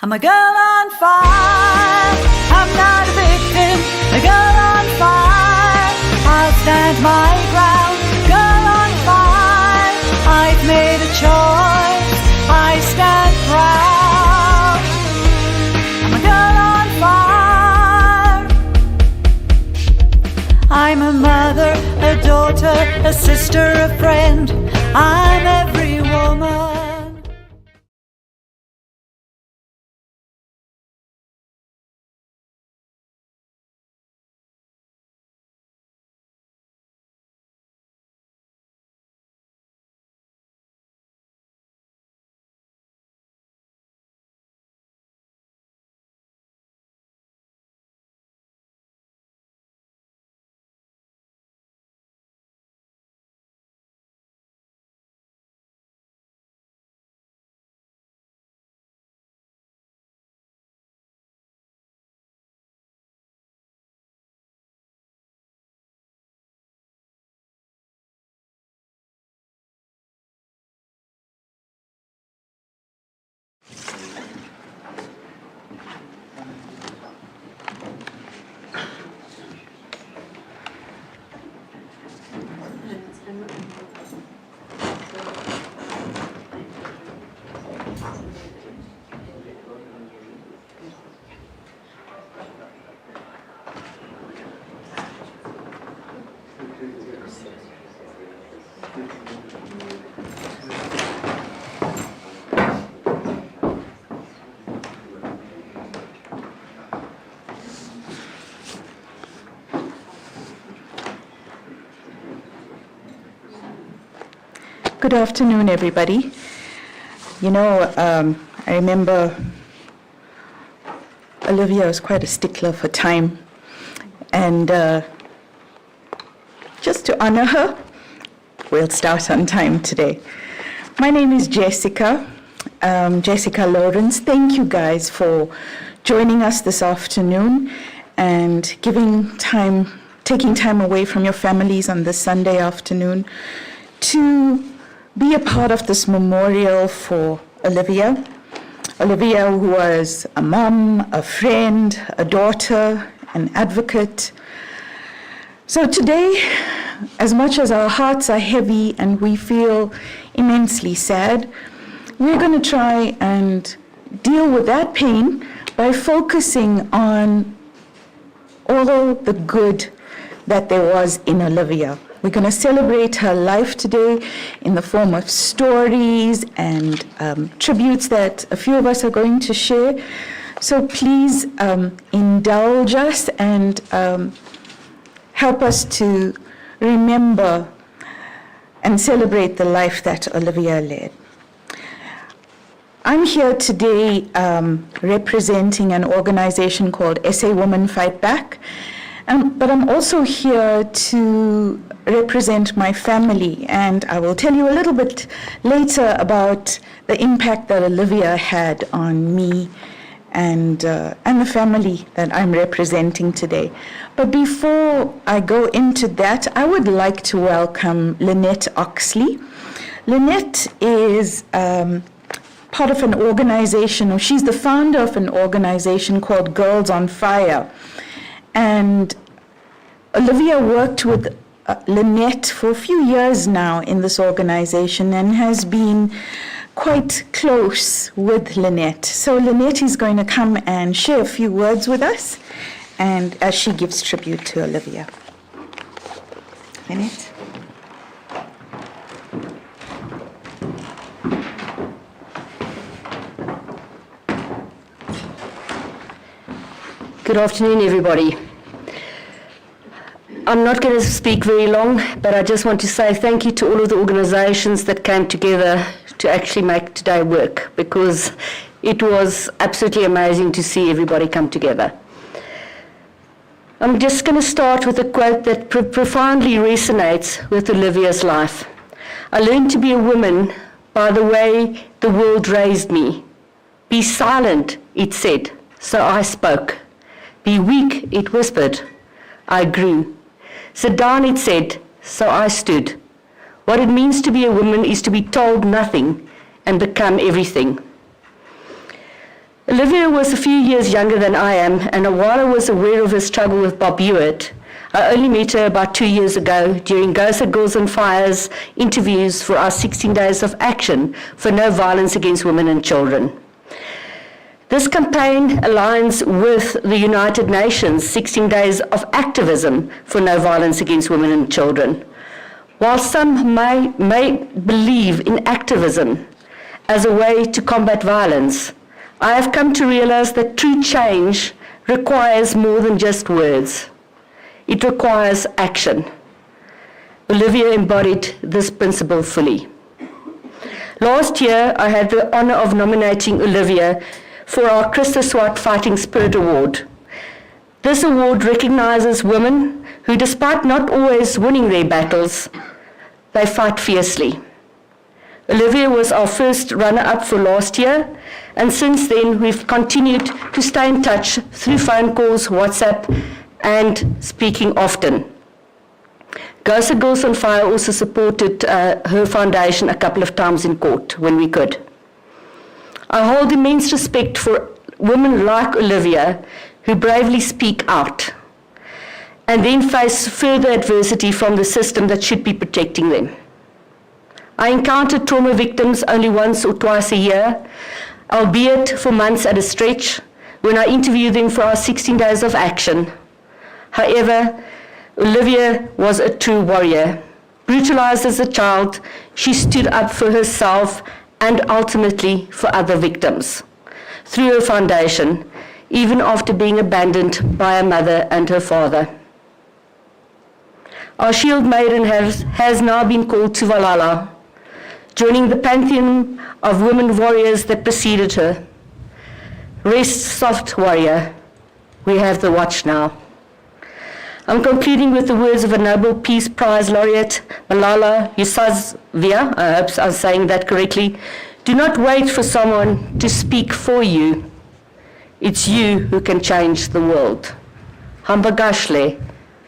I'm a girl on fire, I'm not a victim, a girl on fire, I'll stand my ground, girl on fire, I've made a choice, I stand proud. I'm a girl on fire, I'm a mother, a daughter, a sister, a friend, I'm every woman. Good afternoon, everybody. You know, I remember Olivia was quite a stickler for time, and just to honor her, we'll start on time today. My name is Jessica Lawrence. Thank you guys for joining us this afternoon and taking time away from your families on this Sunday afternoon to be a part of this memorial for Olivia. Olivia, who was a mom, a friend, a daughter, an advocate. So today, as much as our hearts are heavy and we feel immensely sad, we're going to try and deal with that pain by focusing on all the good that there was in Olivia. We're going to celebrate her life today in the form of stories and tributes that a few of us are going to share. So please indulge us and help us to remember and celebrate the life that Olivia led. I'm here today representing an organization called SA Women Fight Back, but I'm also here to represent my family, and I will tell you a little bit later about the impact that Olivia had on me and the family that I'm representing today. But before I go into that, I would like to welcome Lynette Oxley. Lynette is part of an organization, or she's the founder of an organization called Girls on Fire. And Olivia worked with Lynette for a few years now in this organization and has been quite close with Lynette. So Lynette is going to come and share a few words with us, and as she gives tribute to Olivia. Lynette? Good afternoon, everybody. I'm not going to speak very long, but I just want to say thank you to all of the organizations that came together to actually make today work, because it was absolutely amazing to see everybody come together. I'm just going to start with a quote that profoundly resonates with Olivia's life. I learned to be a woman by the way the world raised me. Be silent, it said, so I spoke. Be weak, it whispered. I grew. Sit down, it said, so I stood. What it means to be a woman is to be told nothing and become everything. Olivia was a few years younger than I am, and while I was aware of her struggle with Bob Hewitt, I only met her about 2 years ago during GOSA Girls on Fire's interviews for our 16 Days of Action for No Violence Against Women and Children. This campaign aligns with the United Nations 16 Days of Activism for No Violence Against Women and Children. While some may believe in activism as a way to combat violence, I have come to realize that true change requires more than just words. It requires action. Olivia embodied this principle fully. Last year, I had the honor of nominating Olivia for our Christa Swart Fighting Spirit Award. This award recognizes women who, despite not always winning their battles, they fight fiercely. Olivia was our first runner-up for last year, and since then we've continued to stay in touch through phone calls, WhatsApp, and speaking often. GOSA Girls on Fire also supported her foundation a couple of times in court when we could. I hold immense respect for women like Olivia who bravely speak out and then face further adversity from the system that should be protecting them. I encounter trauma victims only once or twice a year, albeit for months at a stretch, when I interview them for our 16 Days of Action. However, Olivia was a true warrior. Brutalized as a child, she stood up for herself and ultimately for other victims through her foundation, even after being abandoned by her mother and her father. Our shield maiden has now been called to Valhalla, joining the pantheon of women warriors that preceded her. Rest, soft warrior, we have the watch now. I'm concluding with the words of a Nobel Peace Prize laureate, Malala Yousafzai, I hope I'm saying that correctly. Do not wait for someone to speak for you. It's you who can change the world. Hamba Gashle,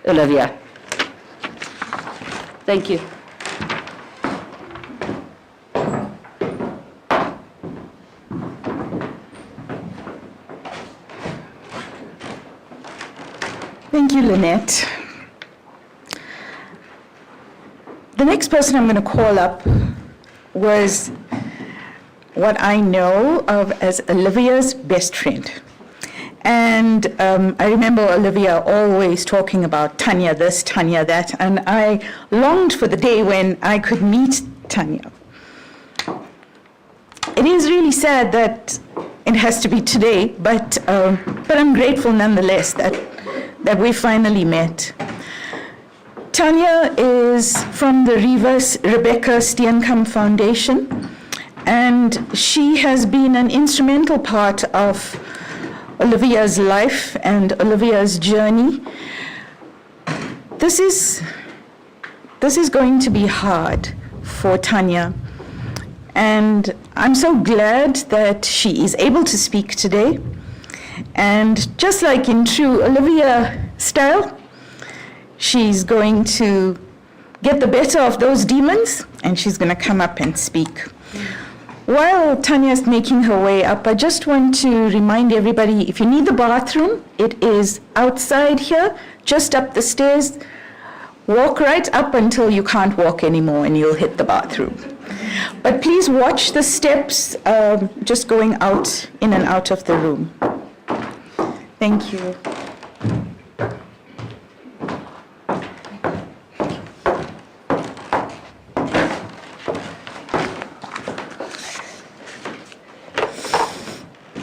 Olivia. Thank you. Thank you, Lynette. The next person I'm going to call up was what I know of as Olivia's best friend. And I remember Olivia always talking about Tanya this, Tanya that, and I longed for the day when I could meet Tanya. It is really sad that it has to be today, but I'm grateful nonetheless that we finally met. Tanya is from the Reeva Steenkamp Foundation, and she has been an instrumental part of Olivia's life and Olivia's journey. This is going to be hard for Tanya, and I'm so glad that she is able to speak today. And just like in true Olivia style, she's going to get the better of those demons, and she's going to come up and speak. While Tanya's making her way up, I just want to remind everybody, if you need the bathroom, it is outside here, just up the stairs. Walk right up until you can't walk anymore and you'll hit the bathroom. But please watch the steps just going out, in and out of the room. Thank you.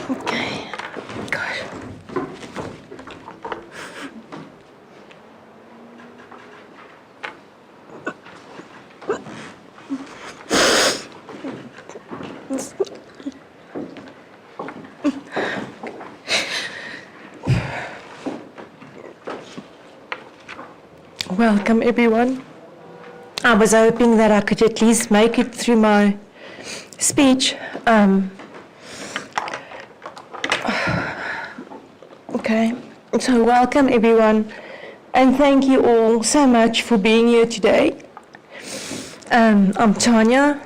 Okay. Gosh. Welcome, everyone. I was hoping that I could at least make it through my speech. Okay, so welcome, everyone, and thank you all so much for being here today. I'm Tanya,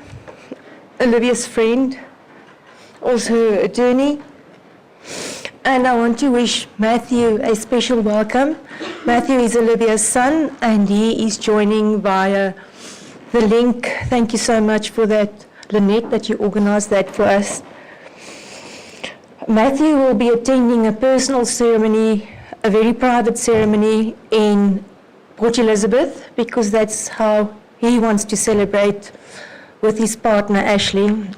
Olivia's friend, also her attorney, And I want to wish Matthew a special welcome. Matthew is Olivia's son, and he is joining via the link. Thank you so much for that, Lynette, that you organized that for us. Matthew will be attending a personal ceremony, a very private ceremony in Port Elizabeth, because that's how he wants to celebrate with his partner, Ashley,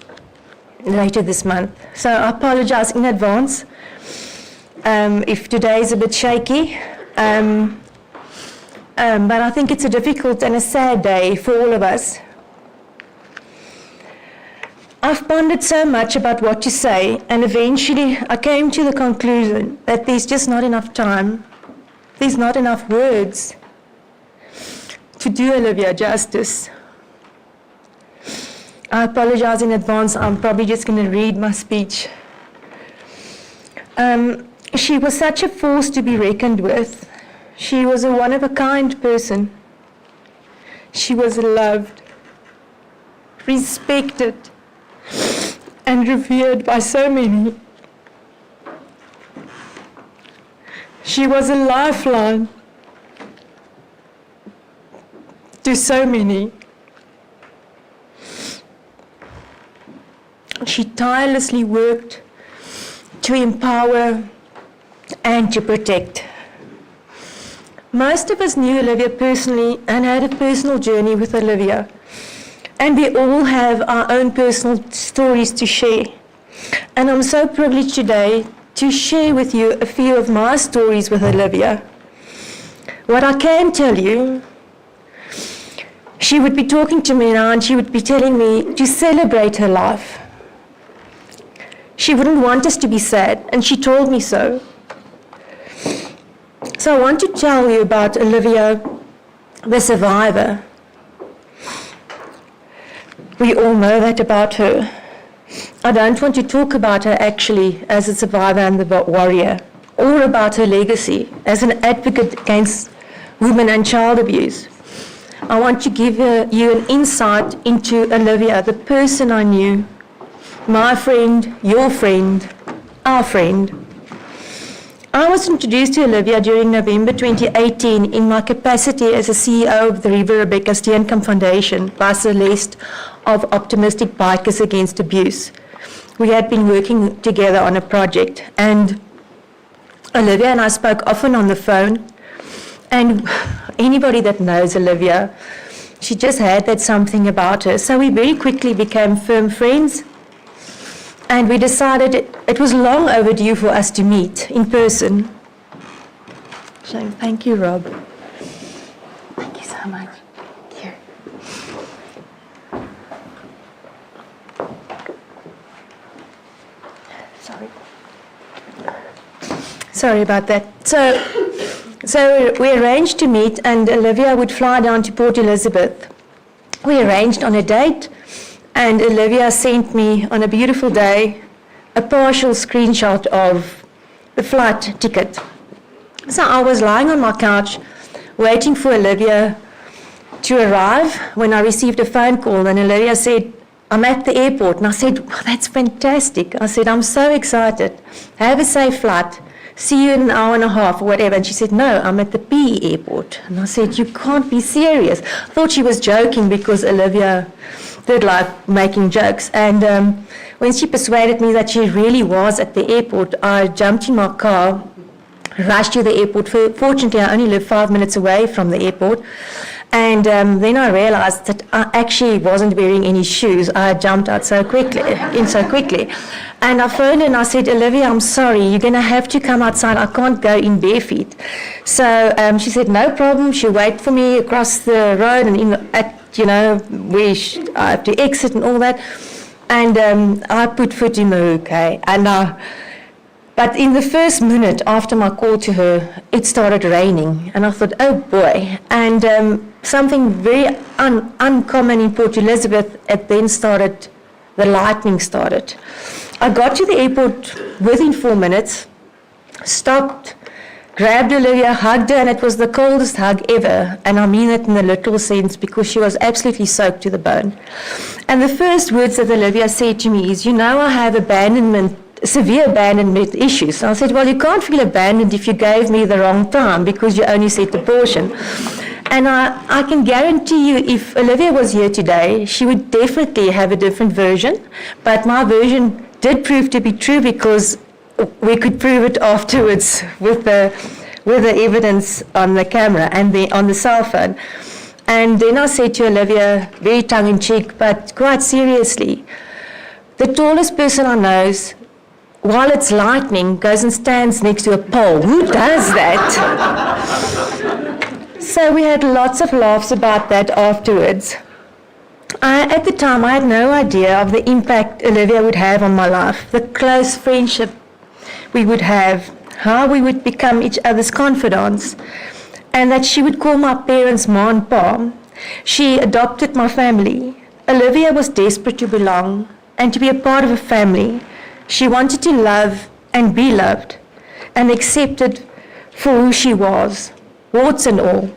later this month. So I apologize in advance if today is a bit shaky. But I think it's a difficult and a sad day for all of us. I've pondered so much about what to say, and eventually I came to the conclusion that there's just not enough time, there's not enough words to do Olivia justice. I apologize in advance, I'm probably just going to read my speech. She was such a force to be reckoned with. She was a one-of-a-kind person. She was loved, respected, and revered by so many. She was a lifeline to so many. She tirelessly worked to empower and to protect. Most of us knew Olivia personally and had a personal journey with Olivia. And we all have our own personal stories to share. And I'm so privileged today to share with you a few of my stories with Olivia. What I can tell you, she would be talking to me now and she would be telling me to celebrate her life. She wouldn't want us to be sad, and she told me so. So I want to tell you about Olivia, the survivor. We all know that about her. I don't want to talk about her actually as a survivor and the warrior, or about her legacy as an advocate against women and child abuse. I want to give you an insight into Olivia, the person I knew, my friend, your friend, our friend. I was introduced to Olivia during November 2018 in my capacity as a CEO of the Reeva Steenkamp Foundation by Celeste of Optimistic Bikers Against Abuse. We had been working together on a project, and Olivia and I spoke often on the phone. And anybody that knows Olivia, she just had that something about her. So we very quickly became firm friends. And we decided it was long overdue for us to meet in person. So thank you, Rob. Thank you so much. Here. Sorry about that. So we arranged to meet, and Olivia would fly down to Port Elizabeth. We arranged on a date. And Olivia sent me, on a beautiful day, a partial screenshot of the flight ticket. So I was lying on my couch, waiting for Olivia to arrive, when I received a phone call, and Olivia said, "I'm at the airport." And I said, "Well, that's fantastic." I said, "I'm so excited. Have a safe flight. See you in an hour and a half," or whatever. And she said, "No, I'm at the PE airport." And I said, "You can't be serious." I thought she was joking because Olivia did like making jokes. And when she persuaded me that she really was at the airport, I jumped in my car, rushed to the airport. Fortunately, I only live 5 minutes away from the airport. And then I realized that I actually wasn't wearing any shoes. I jumped out so quickly. And I phoned her and I said, "Olivia, I'm sorry, you're going to have to come outside. I can't go in bare feet." So she said, "No problem." She'll wait for me across the road and where I have to exit and all that. And I put foot in the hook, but in the first minute after my call to her, it started raining. And I thought, oh boy. And something very uncommon in Port Elizabeth, the lightning started. I got to the airport within 4 minutes, stopped, grabbed Olivia, hugged her, and it was the coldest hug ever. And I mean it in the literal sense, because she was absolutely soaked to the bone. And the first words that Olivia said to me is, "You know, I have abandonment severe abandonment issues. And I said, well, you can't feel abandoned if you gave me the wrong time because you only set the portion. And I can guarantee you, if Olivia was here today, she would definitely have a different version. But my version did prove to be true because we could prove it afterwards with the evidence on the camera and on the cell phone. And then I said to Olivia, very tongue-in-cheek, but quite seriously, the tallest person I know, while it's lightning, goes and stands next to a pole. Who does that? So we had lots of laughs about that afterwards. At the time, I had no idea of the impact Olivia would have on my life, the close friendship we would have, how we would become each other's confidants, and that she would call my parents Ma and Pa. She adopted my family. Olivia was desperate to belong and to be a part of a family. She wanted to love and be loved and accepted for who she was, warts and all.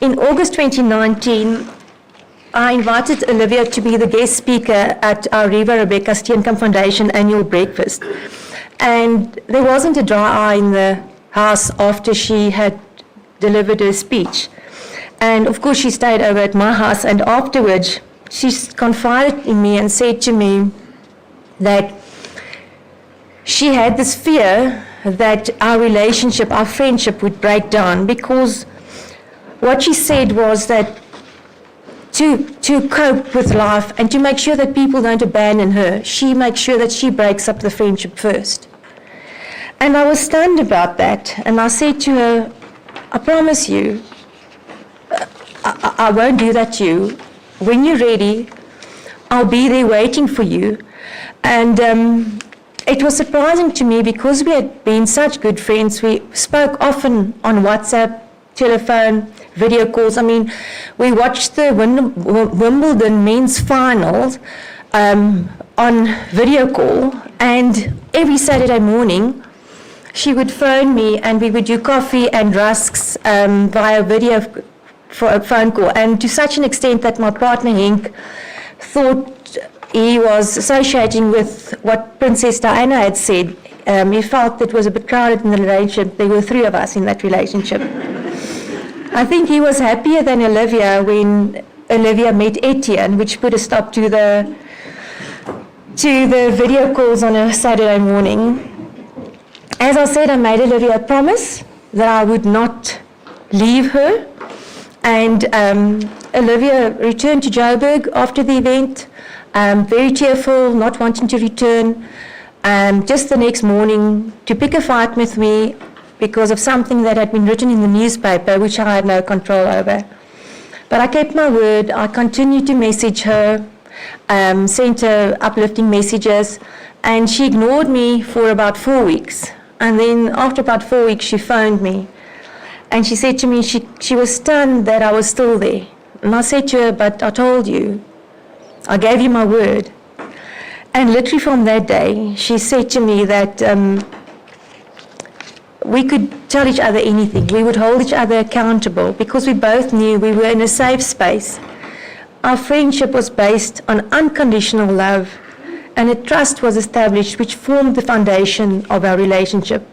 In August 2019, I invited Olivia to be the guest speaker at our Reeva Steenkamp Foundation annual breakfast. And there wasn't a dry eye in the house after she had delivered her speech. And of course, she stayed over at my house, and afterwards, she confided in me and said to me that she had this fear that our relationship, our friendship would break down, because what she said was that to cope with life and to make sure that people don't abandon her, she makes sure that she breaks up the friendship first. And I was stunned about that, and I said to her, I promise you, I won't do that to you. When you're ready, I'll be there waiting for you. And it was surprising to me because we had been such good friends. We spoke often on WhatsApp, telephone, video calls. I mean, we watched the Wimbledon men's finals on video call, and every Saturday morning she would phone me and we would do coffee and rusks via video for a phone call, and to such an extent that my partner Henk thought he was associating with what Princess Diana had said. He felt it was a bit crowded in the relationship. There were 3 of us in that relationship. I think he was happier than Olivia when Olivia met Etienne, which put a stop to the video calls on a Saturday morning. As I said, I made Olivia a promise that I would not leave her. And Olivia returned to Joburg after the event, very tearful, not wanting to return. Just the next morning to pick a fight with me because of something that had been written in the newspaper, which I had no control over. But I kept my word. I continued to message her, sent her uplifting messages, and she ignored me for about 4 weeks. And then after about 4 weeks, she phoned me. And she said to me she was stunned that I was still there. And I said to her, but I told you, I gave you my word. And literally from that day, she said to me that we could tell each other anything. We would hold each other accountable because we both knew we were in a safe space. Our friendship was based on unconditional love, and a trust was established which formed the foundation of our relationship.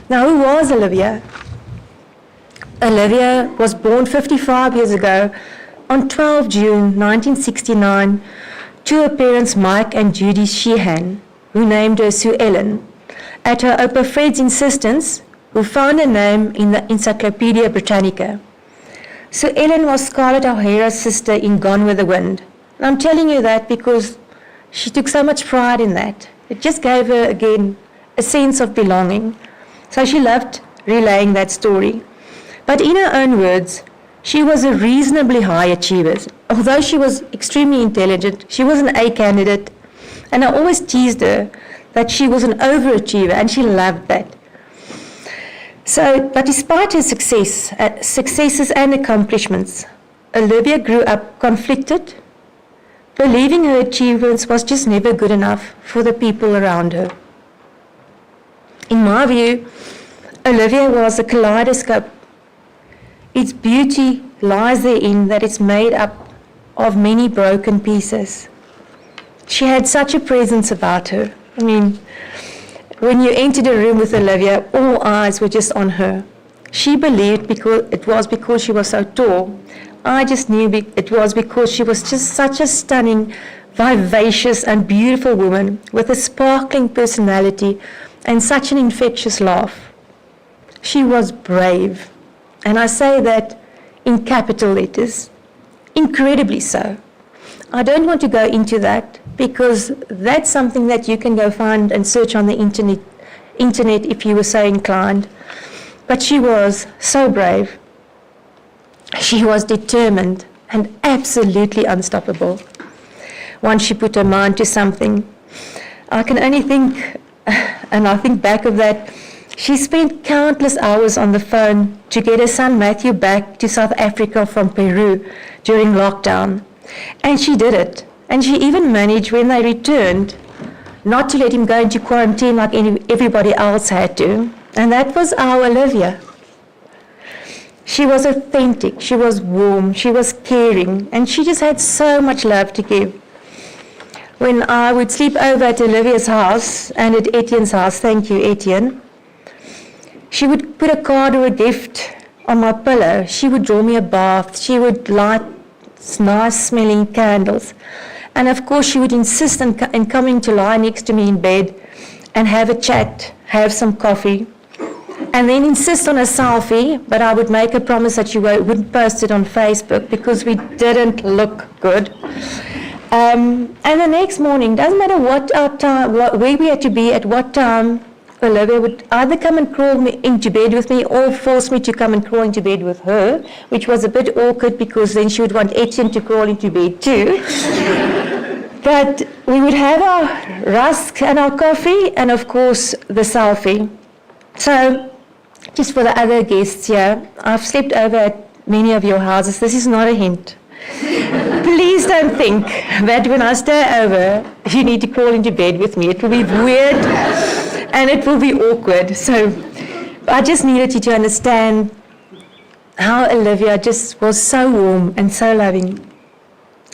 Now, who was Olivia? Olivia was born 55 years ago on 12 June 1969 to her parents Mike and Judy Sheehan, who named her Sue Ellen, at her Opa Fred's insistence, who found her name in the Encyclopedia Britannica. Sue Ellen was Scarlett O'Hara's sister in Gone with the Wind. And I'm telling you that because she took so much pride in that. It just gave her, again, a sense of belonging. So she loved relaying that story. But in her own words, she was a reasonably high achiever. Although she was extremely intelligent, she was an A candidate, and I always teased her that she was an overachiever, and she loved that. So, but despite her successes and accomplishments, Olivia grew up conflicted, believing her achievements was just never good enough for the people around her. In my view, Olivia was a kaleidoscope. Its beauty lies therein that it's made up of many broken pieces. She had such a presence about her. I mean, when you entered a room with Olivia, all eyes were just on her. She believed because she was so tall. I just knew it was because she was just such a stunning, vivacious and beautiful woman with a sparkling personality and such an infectious laugh. She was brave, and I say that in capital letters, incredibly so. I don't want to go into that because that's something that you can go find and search on the internet if you were so inclined. But she was so brave. She was determined and absolutely unstoppable. Once she put her mind to something, I can only think, and I think back of that, she spent countless hours on the phone to get her son Matthew back to South Africa from Peru during lockdown. And she did it. And she even managed, when they returned, not to let him go into quarantine like everybody else had to. And that was our Olivia. She was authentic, she was warm, she was caring, and she just had so much love to give. When I would sleep over at Olivia's house and at Etienne's house, thank you, Etienne, she would put a card or a gift on my pillow. She would draw me a bath. She would light nice smelling candles. And of course, she would insist on coming to lie next to me in bed and have a chat, have some coffee, and then insist on a selfie, but I would make a promise that she wouldn't post it on Facebook because we didn't look good. And the next morning, doesn't matter what our time, where we had to be, at what time, Olivia would either come and crawl into bed with me or force me to come and crawl into bed with her, which was a bit awkward because then she would want Etienne to crawl into bed too. But we would have our rusk and our coffee and, of course, the selfie. So, just for the other guests here, I've slept over at many of your houses. This is not a hint. Please don't think that when I stay over, you need to crawl into bed with me. It will be weird and it will be awkward. So I just needed you to understand how Olivia just was so warm and so loving.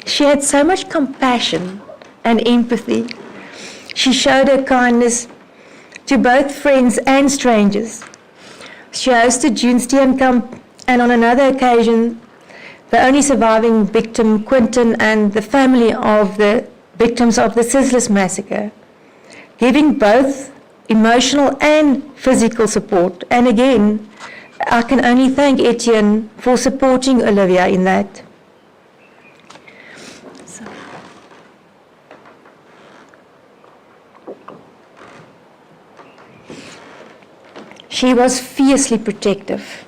She had so much compassion and empathy. She showed her kindness to both friends and strangers. She hosted June Steenkamp, and on another occasion, the only surviving victim, Quentin, and the family of the victims of the Sizzlers massacre, giving both emotional and physical support. And again, I can only thank Etienne for supporting Olivia in that. She was fiercely protective,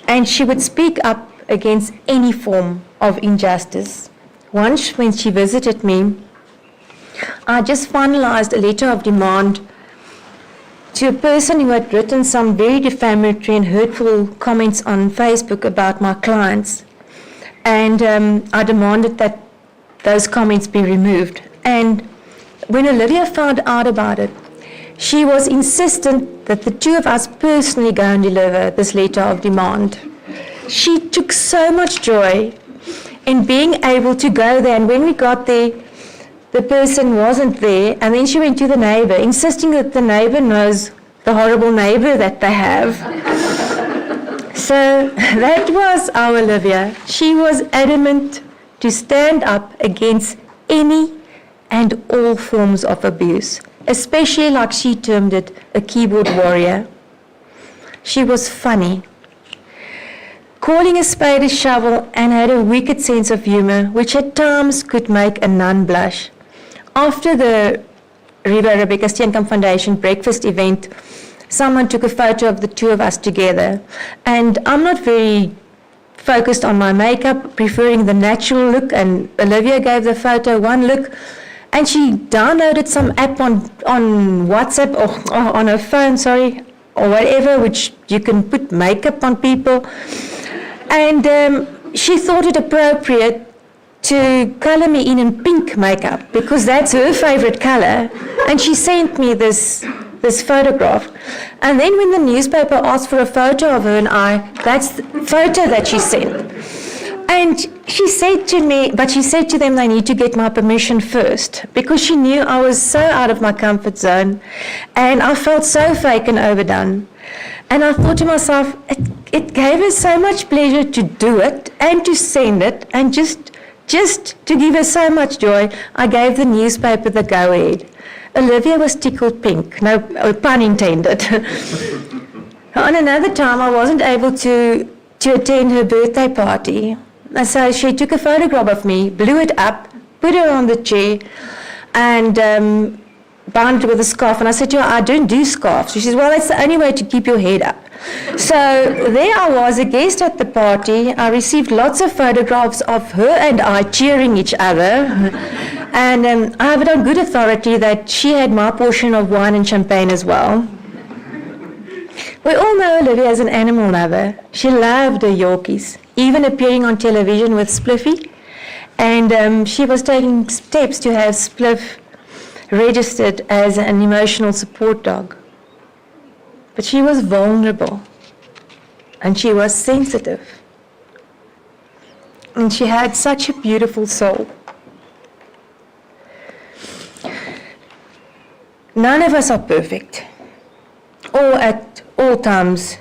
and she would speak up against any form of injustice. Once, when she visited me, I just finalized a letter of demand to a person who had written some very defamatory and hurtful comments on Facebook about my clients. And I demanded that those comments be removed. And when Olivia found out about it, she was insistent that the two of us personally go and deliver this letter of demand. She took so much joy in being able to go there, and when we got there, the person wasn't there, and then she went to the neighbor, insisting that the neighbor knows the horrible neighbor that they have. So that was our Olivia. She was adamant to stand up against any and all forms of abuse, especially, like she termed it, a keyboard warrior. She was funny, calling a spade a shovel, and had a wicked sense of humor, which at times could make a nun blush. After the Reeva Steenkamp Foundation breakfast event, someone took a photo of the two of us together. And I'm not very focused on my makeup, preferring the natural look, and Olivia gave the photo one look, and she downloaded some app on WhatsApp or on her phone, or whatever, which you can put makeup on people. And she thought it appropriate to color me in pink makeup because that's her favorite color. And she sent me this photograph. And then when the newspaper asked for a photo of her and I, that's the photo that she sent. And she said to me, but she said to them they need to get my permission first, because she knew I was so out of my comfort zone and I felt so fake and overdone. And I thought to myself, it gave her so much pleasure to do it and to send it, and just to give her so much joy, I gave the newspaper the go-ahead. Olivia was tickled pink, no pun intended. On another time, I wasn't able to attend her birthday party. And so she took a photograph of me, blew it up, put her on the chair, and bound it with a scarf. And I said to her, I don't do scarves. She says, well, that's the only way to keep your head up. So there I was, a guest at the party. I received lots of photographs of her and I cheering each other. And I have it on good authority that she had my portion of wine and champagne as well. We all know Olivia as an animal lover. She loved her Yorkies, even appearing on television with Spliffy. And she was taking steps to have Spliff registered as an emotional support dog. But she was vulnerable, and she was sensitive. And she had such a beautiful soul. None of us are perfect, or at all times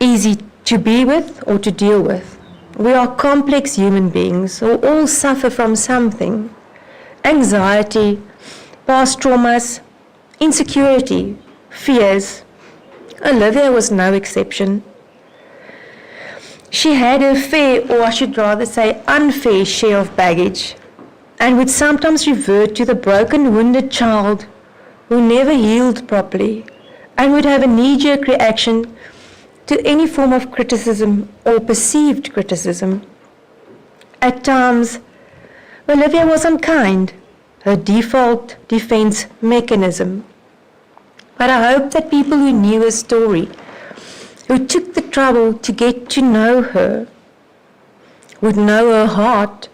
easy to be with or to deal with. We are complex human beings who all suffer from something: anxiety, past traumas, insecurity, fears. Olivia was no exception. She had her fair, or I should rather say unfair, share of baggage, and would sometimes revert to the broken, wounded child who never healed properly and would have a knee-jerk reaction to any form of criticism or perceived criticism. At times, Olivia was unkind, her default defense mechanism. But I hope that people who knew her story, who took the trouble to get to know her, would know her heart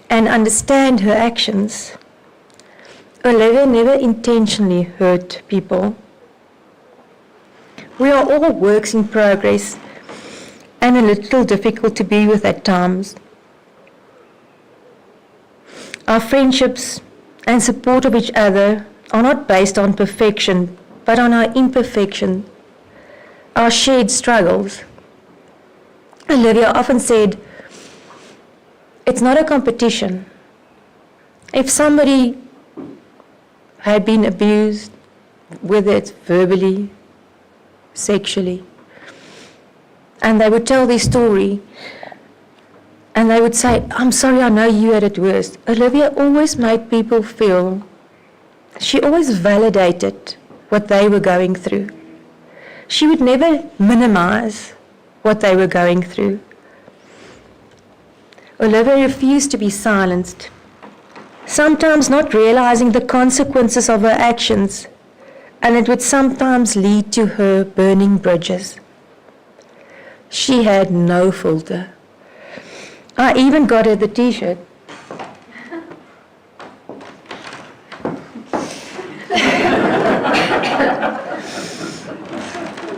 and understand her actions. Olivia never intentionally hurt people. We are all works in progress and a little difficult to be with at times. Our friendships and support of each other are not based on perfection, but on our imperfection, our shared struggles. Olivia often said, it's not a competition. If somebody had been abused, whether it's verbally, sexually, and they would tell their story, and they would say, I'm sorry, I know you had it worse. Olivia always made people feel, she always validated what they were going through. She would never minimize what they were going through. Olivia refused to be silenced, sometimes not realizing the consequences of her actions, and it would sometimes lead to her burning bridges. She had no filter. I even got her the t-shirt.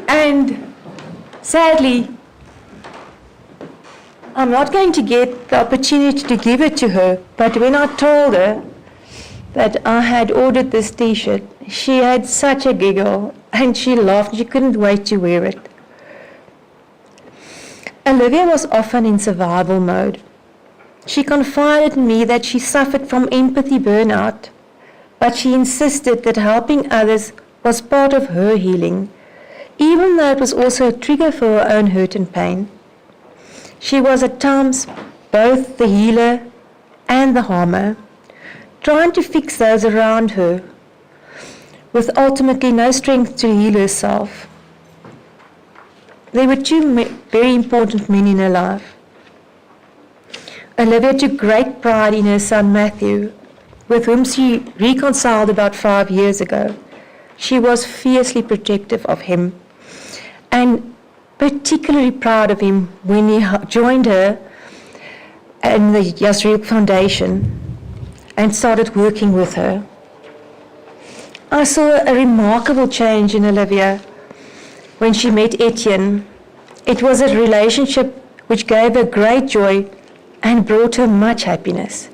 And sadly, I'm not going to get the opportunity to give it to her, but when I told her that I had ordered this t-shirt, she had such a giggle and she laughed. She couldn't wait to wear it. Olivia was often in survival mode. She confided in me that she suffered from empathy burnout, but she insisted that helping others was part of her healing, even though it was also a trigger for her own hurt and pain. She was at times both the healer and the harmer, trying to fix those around her, with ultimately no strength to heal herself. There were two very important men in her life. Olivia took great pride in her son Matthew, with whom she reconciled about 5 years ago. She was fiercely protective of him, and particularly proud of him when he joined her in the Jasriel Foundation and started working with her. I saw a remarkable change in Olivia when she met Etienne. It was a relationship which gave her great joy and brought her much happiness.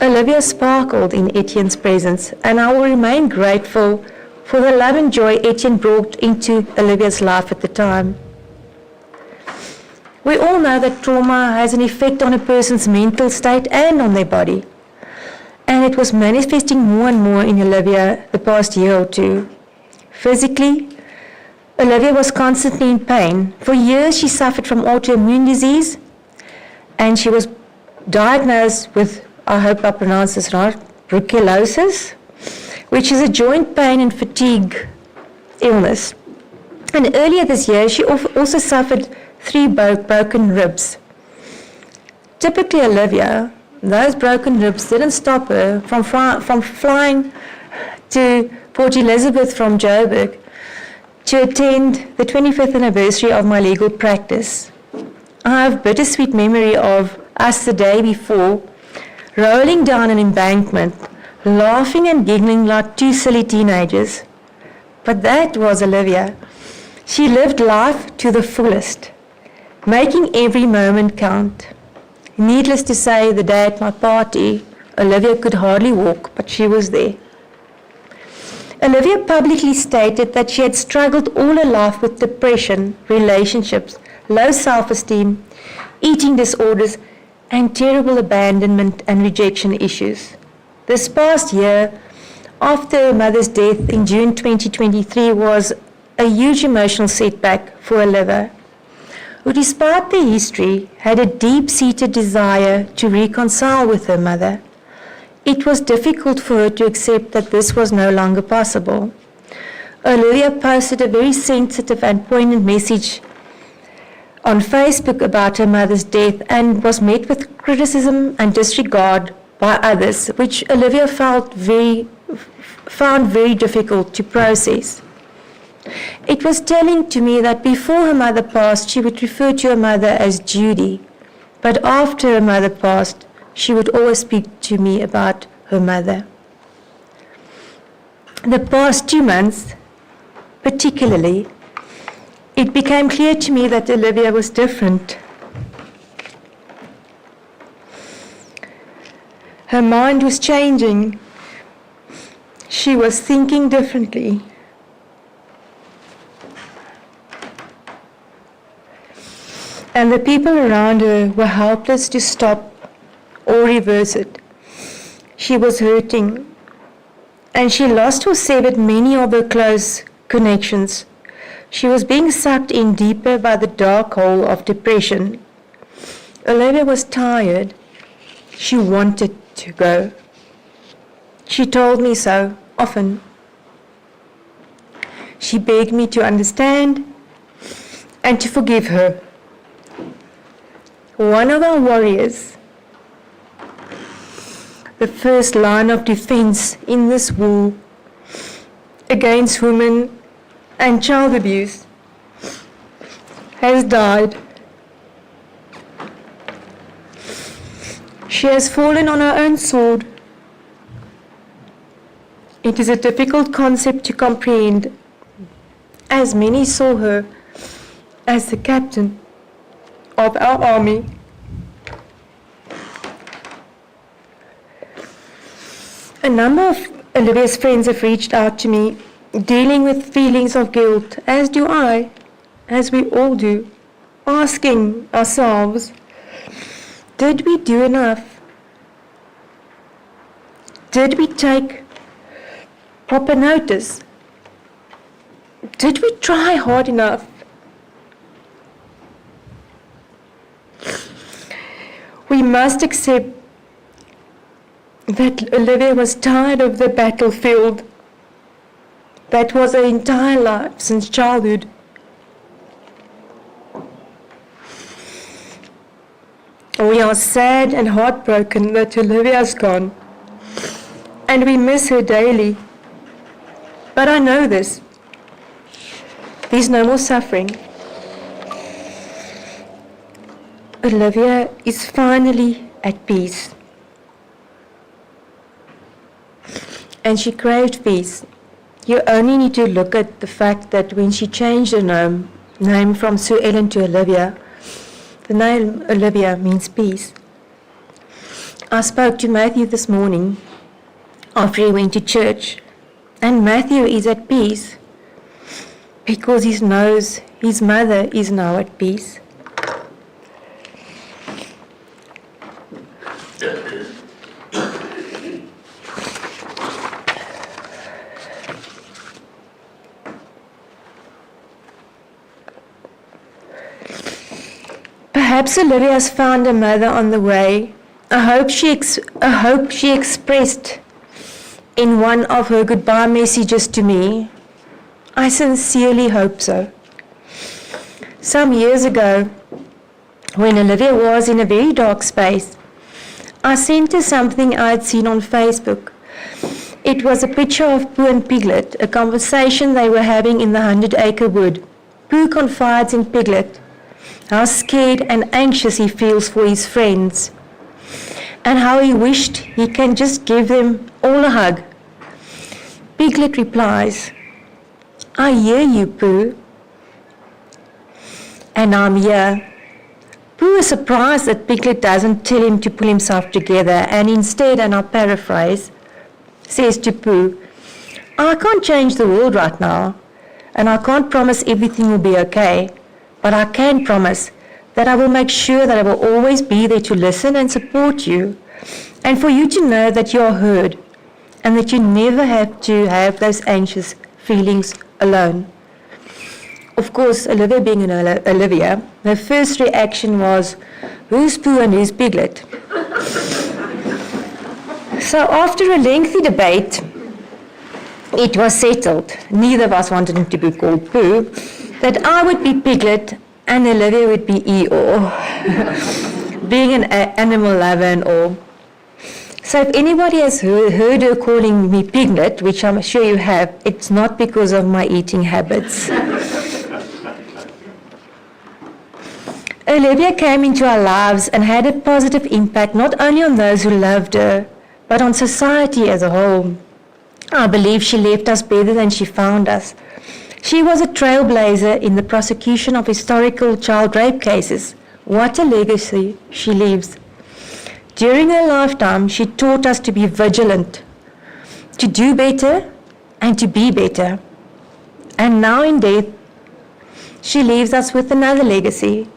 Olivia sparkled in Etienne's presence, and I will remain grateful for the love and joy Etienne brought into Olivia's life at the time. We all know that trauma has an effect on a person's mental state and on their body. And it was manifesting more and more in Olivia the past year or two. Physically, Olivia was constantly in pain. For years she suffered from autoimmune disease, and she was diagnosed with, I hope I pronounce this right, brucellosis, which is a joint pain and fatigue illness. And earlier this year, she also suffered 3 broken ribs. Typically, Olivia, those broken ribs didn't stop her from flying to Port Elizabeth from Joburg to attend the 25th anniversary of my legal practice. I have bittersweet memory of us the day before, rolling down an embankment, laughing and giggling like 2 silly teenagers. But that was Olivia. She lived life to the fullest, making every moment count. Needless to say, the day at my party, Olivia could hardly walk, but she was there. Olivia publicly stated that she had struggled all her life with depression, relationships, low self-esteem, eating disorders, and terrible abandonment and rejection issues. This past year, after her mother's death in June 2023, was a huge emotional setback for Olivia, who, despite their history, had a deep-seated desire to reconcile with her mother. It was difficult for her to accept that this was no longer possible. Olivia posted a very sensitive and poignant message on Facebook about her mother's death and was met with criticism and disregard by others, which Olivia found very difficult to process. It was telling to me that before her mother passed, she would refer to her mother as Judy, but after her mother passed, she would always speak to me about her mother. The past 2 months, particularly, it became clear to me that Olivia was different. Her mind was changing. She was thinking differently. And the people around her were helpless to stop or reverse it. She was hurting, and she lost or severed many of her close connections. She was being sucked in deeper by the dark hole of depression. Olivia was tired. She wanted to go. She told me so often. She begged me to understand and to forgive her. One of our warriors, the first line of defense in this war against women and child abuse, has died. She has fallen on her own sword. It is a difficult concept to comprehend, as many saw her as the captain of our army. A number of Olivia's friends have reached out to me, dealing with feelings of guilt, as do I, as we all do, asking ourselves, did we do enough? Did we take proper notice? Did we try hard enough? We must accept that Olivia was tired of the battlefield that was her entire life since childhood. We are sad and heartbroken that Olivia's gone, and we miss her daily. But I know this. There's no more suffering. Olivia is finally at peace. And she craved peace. You only need to look at the fact that when she changed her name from Sue Ellen to Olivia, the name Olivia means peace. I spoke to Matthew this morning after he went to church, and Matthew is at peace because he knows his mother is now at peace. Perhaps Olivia has found a mother on the way. I hope she expressed in one of her goodbye messages to me. I sincerely hope so. Some years ago, when Olivia was in a very dark space, I sent her something I had seen on Facebook. It was a picture of Pooh and Piglet, a conversation they were having in the 100-acre wood. Pooh confides in Piglet how scared and anxious he feels for his friends, and how he wished he can just give them all a hug. Piglet replies, "I hear you, Pooh, and I'm here." Pooh is surprised that Piglet doesn't tell him to pull himself together, and instead, and I'll paraphrase, says to Pooh, "I can't change the world right now, and I can't promise everything will be okay, but I can promise that I will make sure that I will always be there to listen and support you, and for you to know that you are heard, and that you never have to have those anxious feelings alone." Of course, Olivia being an Olivia, her first reaction was, "Who's Pooh and who's Piglet?" So after a lengthy debate, it was settled, neither of us wanted him to be called Pooh, that I would be Piglet and Olivia would be Eeyore, being an animal lover and all. So if anybody has heard her calling me Piglet, which I'm sure you have, it's not because of my eating habits. Olivia came into our lives and had a positive impact not only on those who loved her, but on society as a whole. I believe she left us better than she found us. She was a trailblazer in the prosecution of historical child rape cases. What a legacy she leaves. During her lifetime, she taught us to be vigilant, to do better, and to be better. And now in death, she leaves us with another legacy,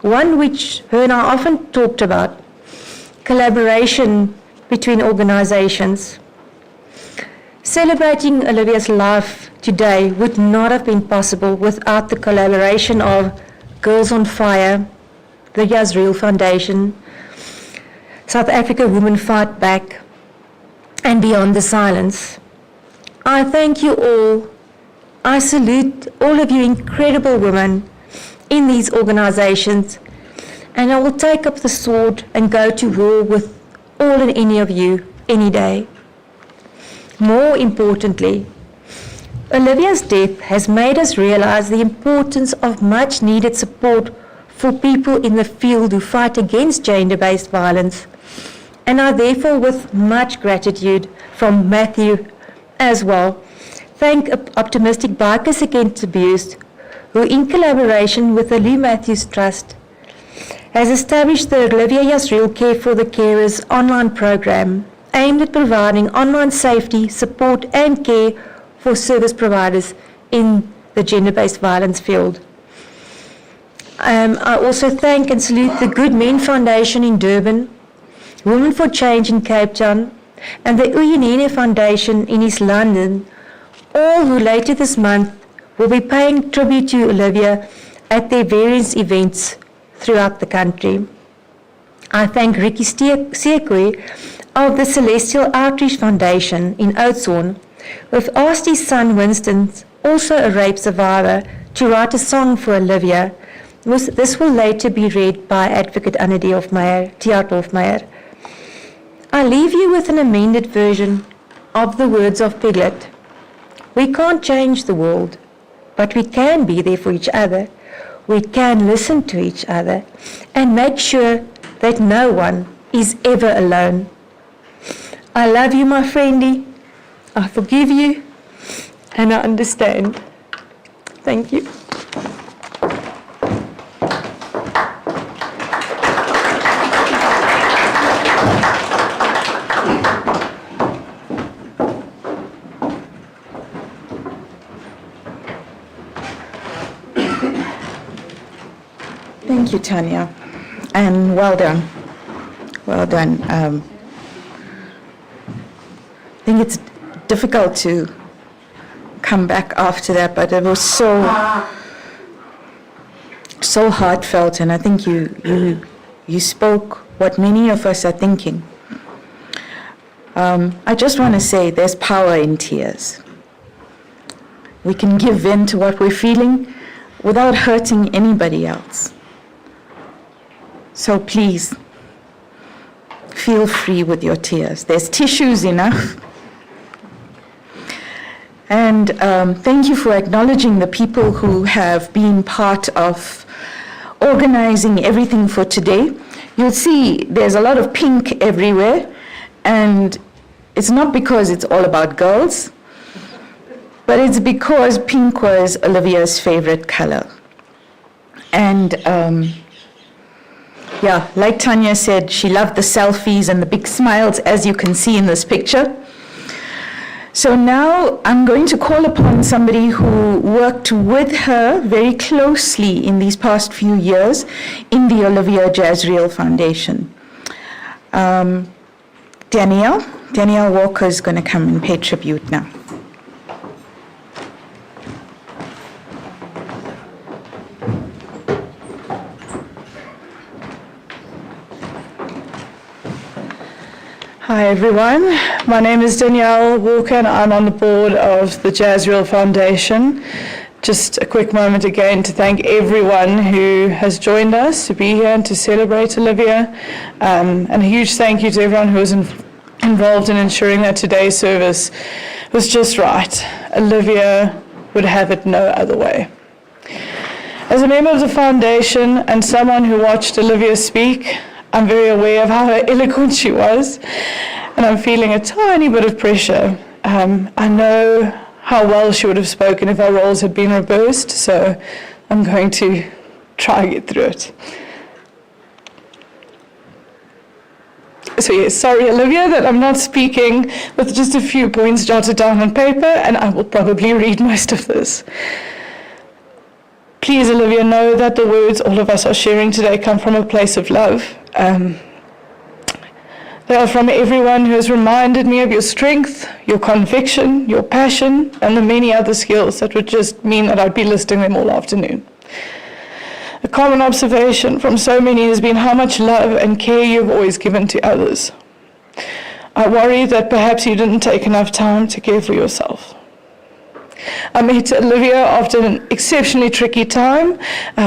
one which her and I often talked about, collaboration between organizations. Celebrating Olivia's life today would not have been possible without the collaboration of Girls on Fire, the Jasriel Foundation, South Africa Women Fight Back, and Beyond the Silence. I thank you all. I salute all of you incredible women in these organizations, and I will take up the sword and go to war with all and any of you any day. More importantly, Olivia's death has made us realize the importance of much needed support for people in the field who fight against gender-based violence, and I therefore, with much gratitude from Matthew as well, thank Optimistic Bikers Against Abuse, who in collaboration with the Lou Matthews Trust has established the Olivia Jasriel Care for the Carers online program aimed at providing online safety, support and care for service providers in the gender-based violence field. I also thank and salute the Good Men Foundation in Durban, Women for Change in Cape Town, and the Uyinene Foundation in East London, all who later this month will be paying tribute to Olivia at their various events throughout the country. I thank Ricky Sekwe of the Celestial Outreach Foundation in Oudtshoorn, who have asked his son Winston, also a rape survivor, to write a song for Olivia. This will later be read by Advocate Anady Hofmeyer. I leave you with an amended version of the words of Piglet. We can't change the world, but we can be there for each other. We can listen to each other and make sure that no one is ever alone. I love you, my friendie. I forgive you, and I understand. Thank you. Thank you, Tanya. And well done. Well done. I think it's difficult to come back after that, but it was so heartfelt, and I think you spoke what many of us are thinking. I just want to say there's power in tears. We can give in to what we're feeling without hurting anybody else. So please, feel free with your tears. There's tissues enough. And thank you for acknowledging the people who have been part of organizing everything for today. You'll see there's a lot of pink everywhere, and it's not because it's all about girls, but it's because pink was Olivia's favorite color. And yeah, like Tanya said, she loved the selfies and the big smiles, as you can see in this picture. So now I'm going to call upon somebody who worked with her very closely in these past few years in the Olivia Jasriel Foundation. Danielle Walker is going to come and pay tribute now. Hi everyone, my name is Danielle Walker and I'm on the board of the Jasriel Foundation. Just a quick moment again to thank everyone who has joined us to be here and to celebrate Olivia. And a huge thank you to everyone who was involved in ensuring that today's service was just right. Olivia would have it no other way. As a member of the foundation and someone who watched Olivia speak, I'm very aware of how eloquent she was, and I'm feeling a tiny bit of pressure. I know how well she would have spoken if our roles had been reversed, so I'm going to try and get through it. So yes, sorry Olivia that I'm not speaking with just a few points jotted down on paper, and I will probably read most of this. Please, Olivia, know that the words all of us are sharing today come from a place of love. They are from everyone who has reminded me of your strength, your conviction, your passion, and the many other skills that would just mean that I'd be listing them all afternoon. A common observation from so many has been how much love and care you've always given to others. I worry that perhaps you didn't take enough time to care for yourself. I met Olivia after an exceptionally tricky time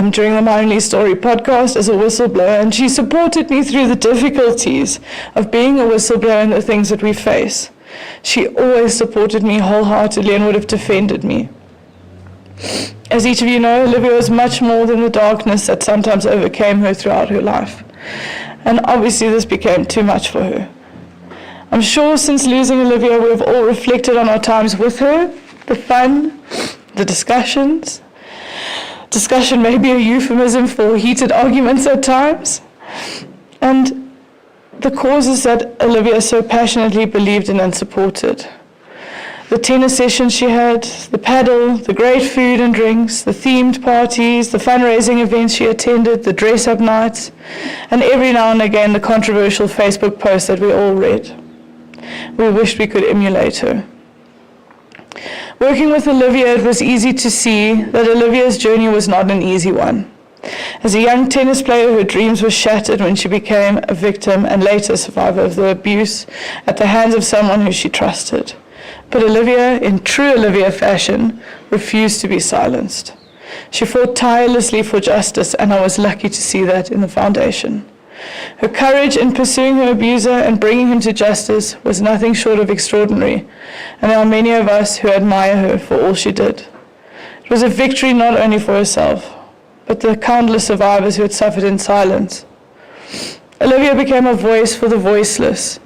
during the My Only Story podcast as a whistleblower, and she supported me through the difficulties of being a whistleblower and the things that we face. She always supported me wholeheartedly and would have defended me. As each of you know, Olivia was much more than the darkness that sometimes overcame her throughout her life. And obviously this became too much for her. I'm sure since losing Olivia, we have all reflected on our times with her, the fun, the discussions. Discussion may be a euphemism for heated arguments at times. And the causes that Olivia so passionately believed in and supported. The tennis sessions she had, the paddle, the great food and drinks, the themed parties, the fundraising events she attended, the dress-up nights, and every now and again the controversial Facebook posts that we all read. We wished we could emulate her. Working with Olivia, it was easy to see that Olivia's journey was not an easy one. As a young tennis player, her dreams were shattered when she became a victim and later survivor of the abuse at the hands of someone who she trusted. But Olivia, in true Olivia fashion, refused to be silenced. She fought tirelessly for justice, and I was lucky to see that in the foundation. Her courage in pursuing her abuser and bringing him to justice was nothing short of extraordinary, and there are many of us who admire her for all she did. It was a victory not only for herself, but the countless survivors who had suffered in silence. Olivia became a voice for the voiceless.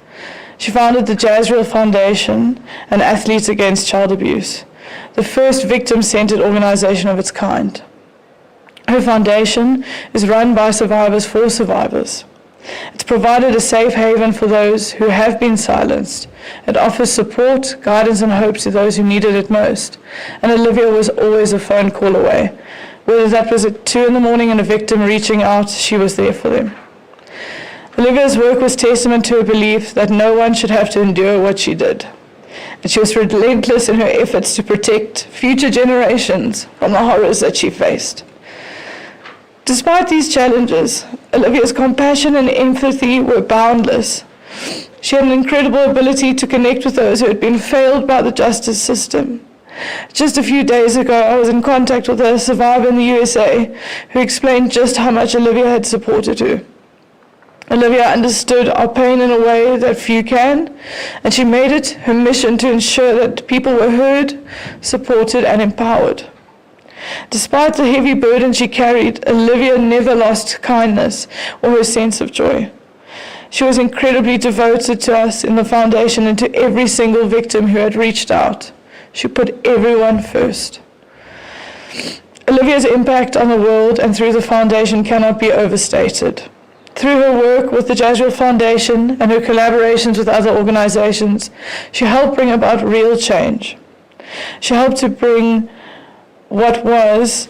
She founded the Jasriel Foundation and Athletes Against Child Abuse, the first victim-centered organization of its kind. Her foundation is run by survivors for survivors. It's provided a safe haven for those who have been silenced. It offers support, guidance, and hope to those who needed it most. And Olivia was always a phone call away Whether that was at 2 a.m. and a victim reaching out, she was there for them. Olivia's work was testament to her belief that no one should have to endure what she did. And she was relentless in her efforts to protect future generations from the horrors that she faced. Despite these challenges, Olivia's compassion and empathy were boundless. She had an incredible ability to connect with those who had been failed by the justice system. Just a few days ago, I was in contact with a survivor in the USA who explained just how much Olivia had supported her. Olivia understood our pain in a way that few can, and she made it her mission to ensure that people were heard, supported, and empowered. Despite the heavy burden she carried, Olivia never lost kindness or her sense of joy. She was incredibly devoted to us in the foundation and to every single victim who had reached out. She put everyone first. Olivia's impact on the world and through the foundation cannot be overstated. Through her work with the Jasriel Foundation and her collaborations with other organizations, she helped bring about real change. She helped to bring what was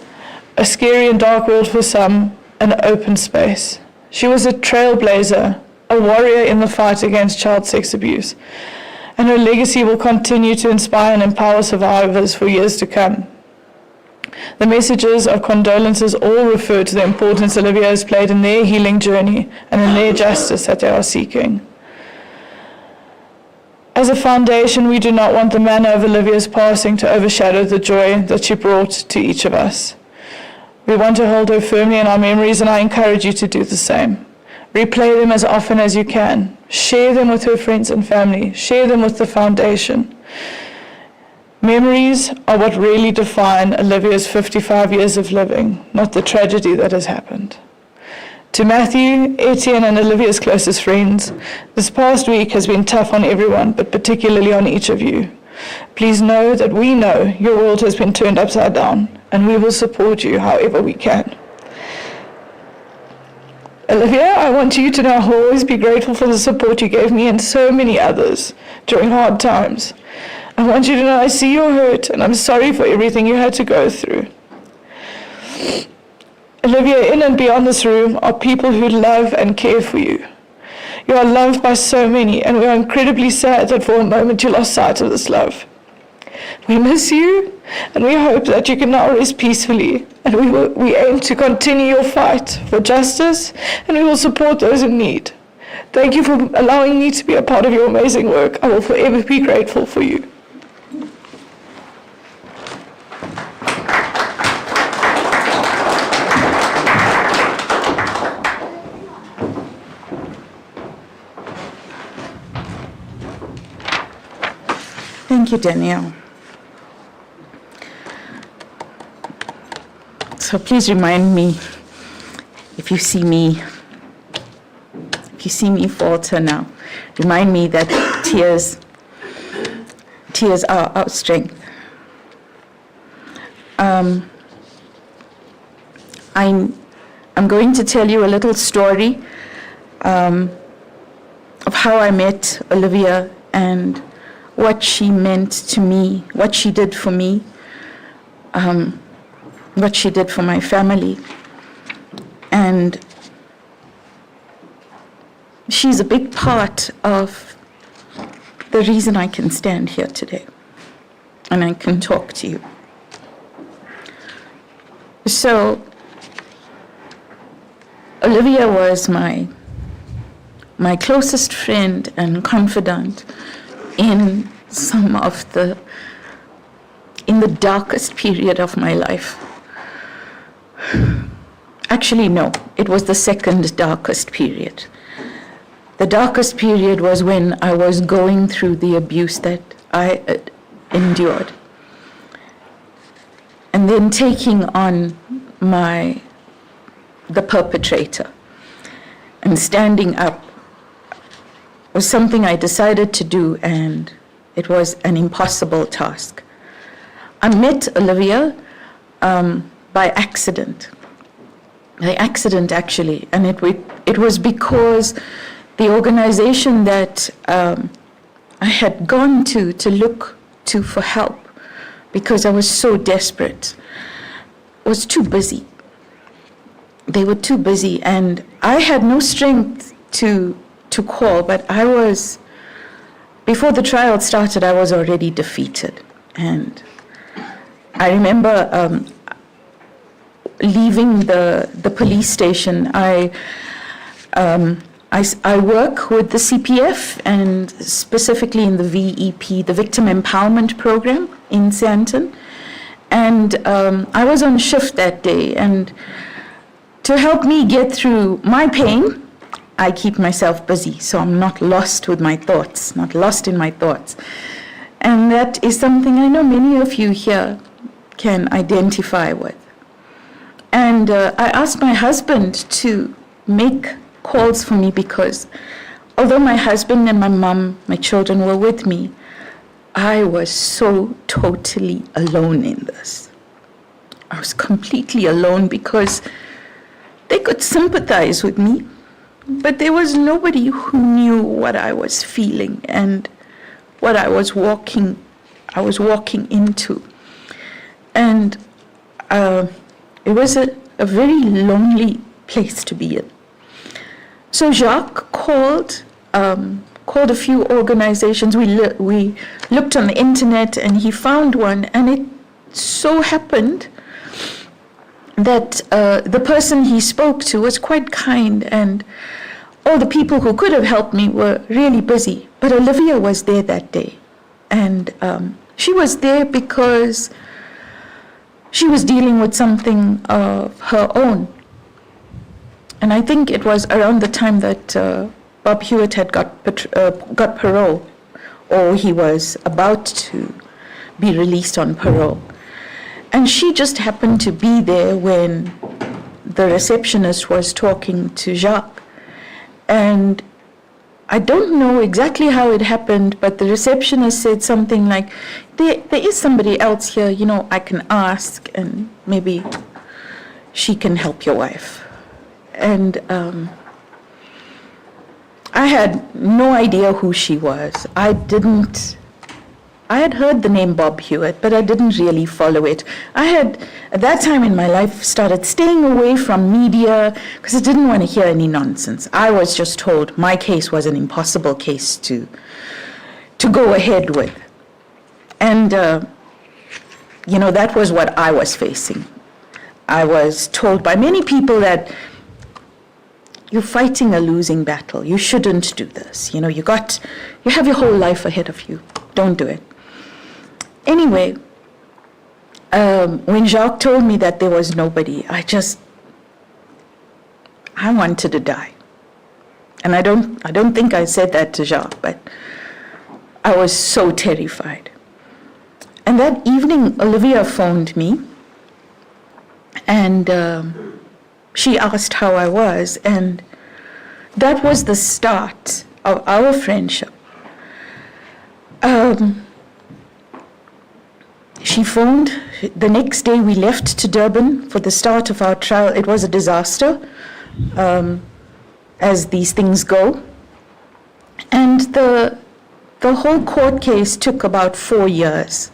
a scary and dark world for some an open space. She was a trailblazer, a warrior in the fight against child sex abuse, and her legacy will continue to inspire and empower survivors for years to come. The messages of condolences all refer to the importance Olivia has played in their healing journey and in their justice that they are seeking. As a foundation, we do not want the manner of Olivia's passing to overshadow the joy that she brought to each of us. We want to hold her firmly in our memories, and I encourage you to do the same. Replay them as often as you can. Share them with her friends and family. Share them with the foundation. Memories are what really define Olivia's 55 years of living, not the tragedy that has happened. To Matthew, Etienne, and Olivia's closest friends, this past week has been tough on everyone, but particularly on each of you. Please know that we know your world has been turned upside down, and we will support you however we can. Olivia, I want you to know I'll always be grateful for the support you gave me and so many others during hard times. I want you to know I see your hurt, and I'm sorry for everything you had to go through. Olivia, in and beyond this room are people who love and care for you. You are loved by so many, and we are incredibly sad that for a moment you lost sight of this love. We miss you, and we hope that you can now rest peacefully, and we aim to continue your fight for justice, and we will support those in need. Thank you for allowing me to be a part of your amazing work. I will forever be grateful for you. Thank you, Danielle. So please remind me if you see me falter now, remind me that tears are our strength. I'm going to tell you a little story of how I met Olivia and what she meant to me, what she did for me, what she did for my family. And she's a big part of the reason I can stand here today and I can talk to you. So, Olivia was my closest friend and confidant in the darkest period of my life. Actually, no, it was the second darkest period. The darkest period was when I was going through the abuse that I endured. And then taking on the perpetrator and standing up was something I decided to do, and it was an impossible task. I met Olivia by accident. By accident, actually, and it was because the organization that I had gone to look to for help, because I was so desperate, was too busy. They were too busy, and I had no strength to call, but before the trial started, I was already defeated. And I remember leaving the police station. I work with the CPF, and specifically in the VEP, the Victim Empowerment Program in Sandton. And I was on shift that day, and to help me get through my pain, I keep myself busy, so I'm not lost with my thoughts, not lost in my thoughts. And that is something I know many of you here can identify with. And I asked my husband to make calls for me, because although my husband and my mom, my children were with me, I was so totally alone in this. I was completely alone, because they could sympathize with me, but there was nobody who knew what I was feeling and what I was walking into. And it was a very lonely place to be in. So Jacques called a few organizations. We looked on the internet, and he found one, and it so happened that the person he spoke to was quite kind, and all the people who could have helped me were really busy. But Olivia was there that day, and she was there because she was dealing with something of her own. And I think it was around the time that Bob Hewitt had got parole, or he was about to be released on parole. And she just happened to be there when the receptionist was talking to Jacques. And I don't know exactly how it happened, but the receptionist said something like, there is somebody else here, I can ask, and maybe she can help your wife. And I had no idea who she was. I had heard the name Bob Hewitt, but I didn't really follow it. I had, at that time in my life, started staying away from media because I didn't want to hear any nonsense. I was just told my case was an impossible case to go ahead with. And, that was what I was facing. I was told by many people that you're fighting a losing battle. You shouldn't do this. You have your whole life ahead of you. Don't do it. Anyway, when Jacques told me that there was nobody, I wanted to die. And I don't think I said that to Jacques, but I was so terrified. And that evening, Olivia phoned me, and she asked how I was, and that was the start of our friendship. She phoned. The next day we left to Durban for the start of our trial. It was a disaster, as these things go. And the whole court case took about 4 years,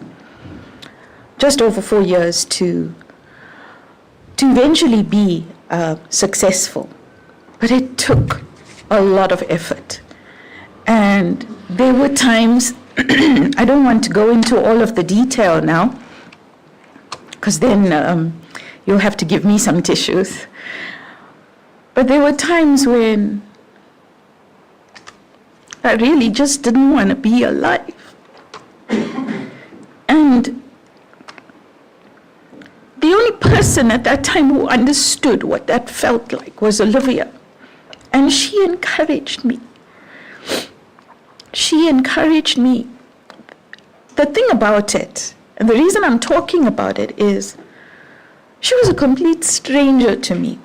just over 4 years to eventually be successful. But it took a lot of effort. And there were times, I don't want to go into all of the detail now, because then you'll have to give me some tissues. But there were times when I really just didn't want to be alive. And the only person at that time who understood what that felt like was Olivia. And she encouraged me. She encouraged me. The thing about it, and the reason I'm talking about it, is she was a complete stranger to me.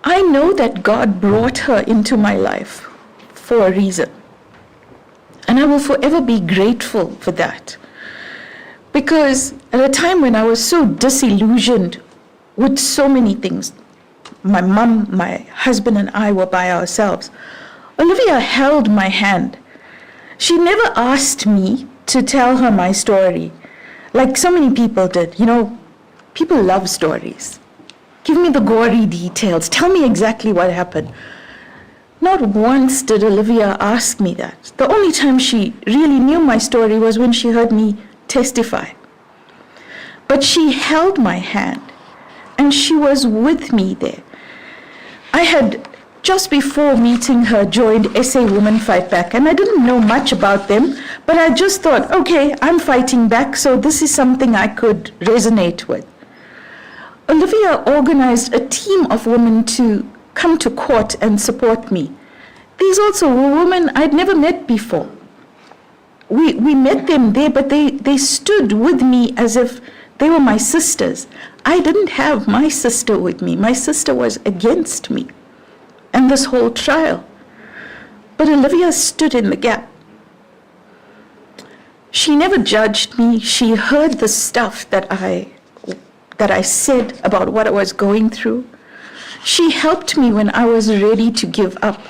I know that God brought her into my life for a reason. And I will forever be grateful for that. Because at a time when I was so disillusioned with so many things, my mom, my husband, and I were by ourselves, Olivia held my hand. She never asked me to tell her my story, like so many people did. You know, people love stories. Give me the gory details. Tell me exactly what happened. Not once did Olivia ask me that. The only time she really knew my story was when she heard me testify. But she held my hand, and she was with me there. I had, just before meeting her, joined SA Women Fight Back, and I didn't know much about them, but I just thought, okay, I'm fighting back, so this is something I could resonate with. Olivia organized a team of women to come to court and support me. These also were women I'd never met before. We met them there, but they stood with me as if they were my sisters. I didn't have my sister with me. My sister was against me and this whole trial. But Olivia stood in the gap. She never judged me. She heard the stuff that I said about what I was going through. She helped me when I was ready to give up.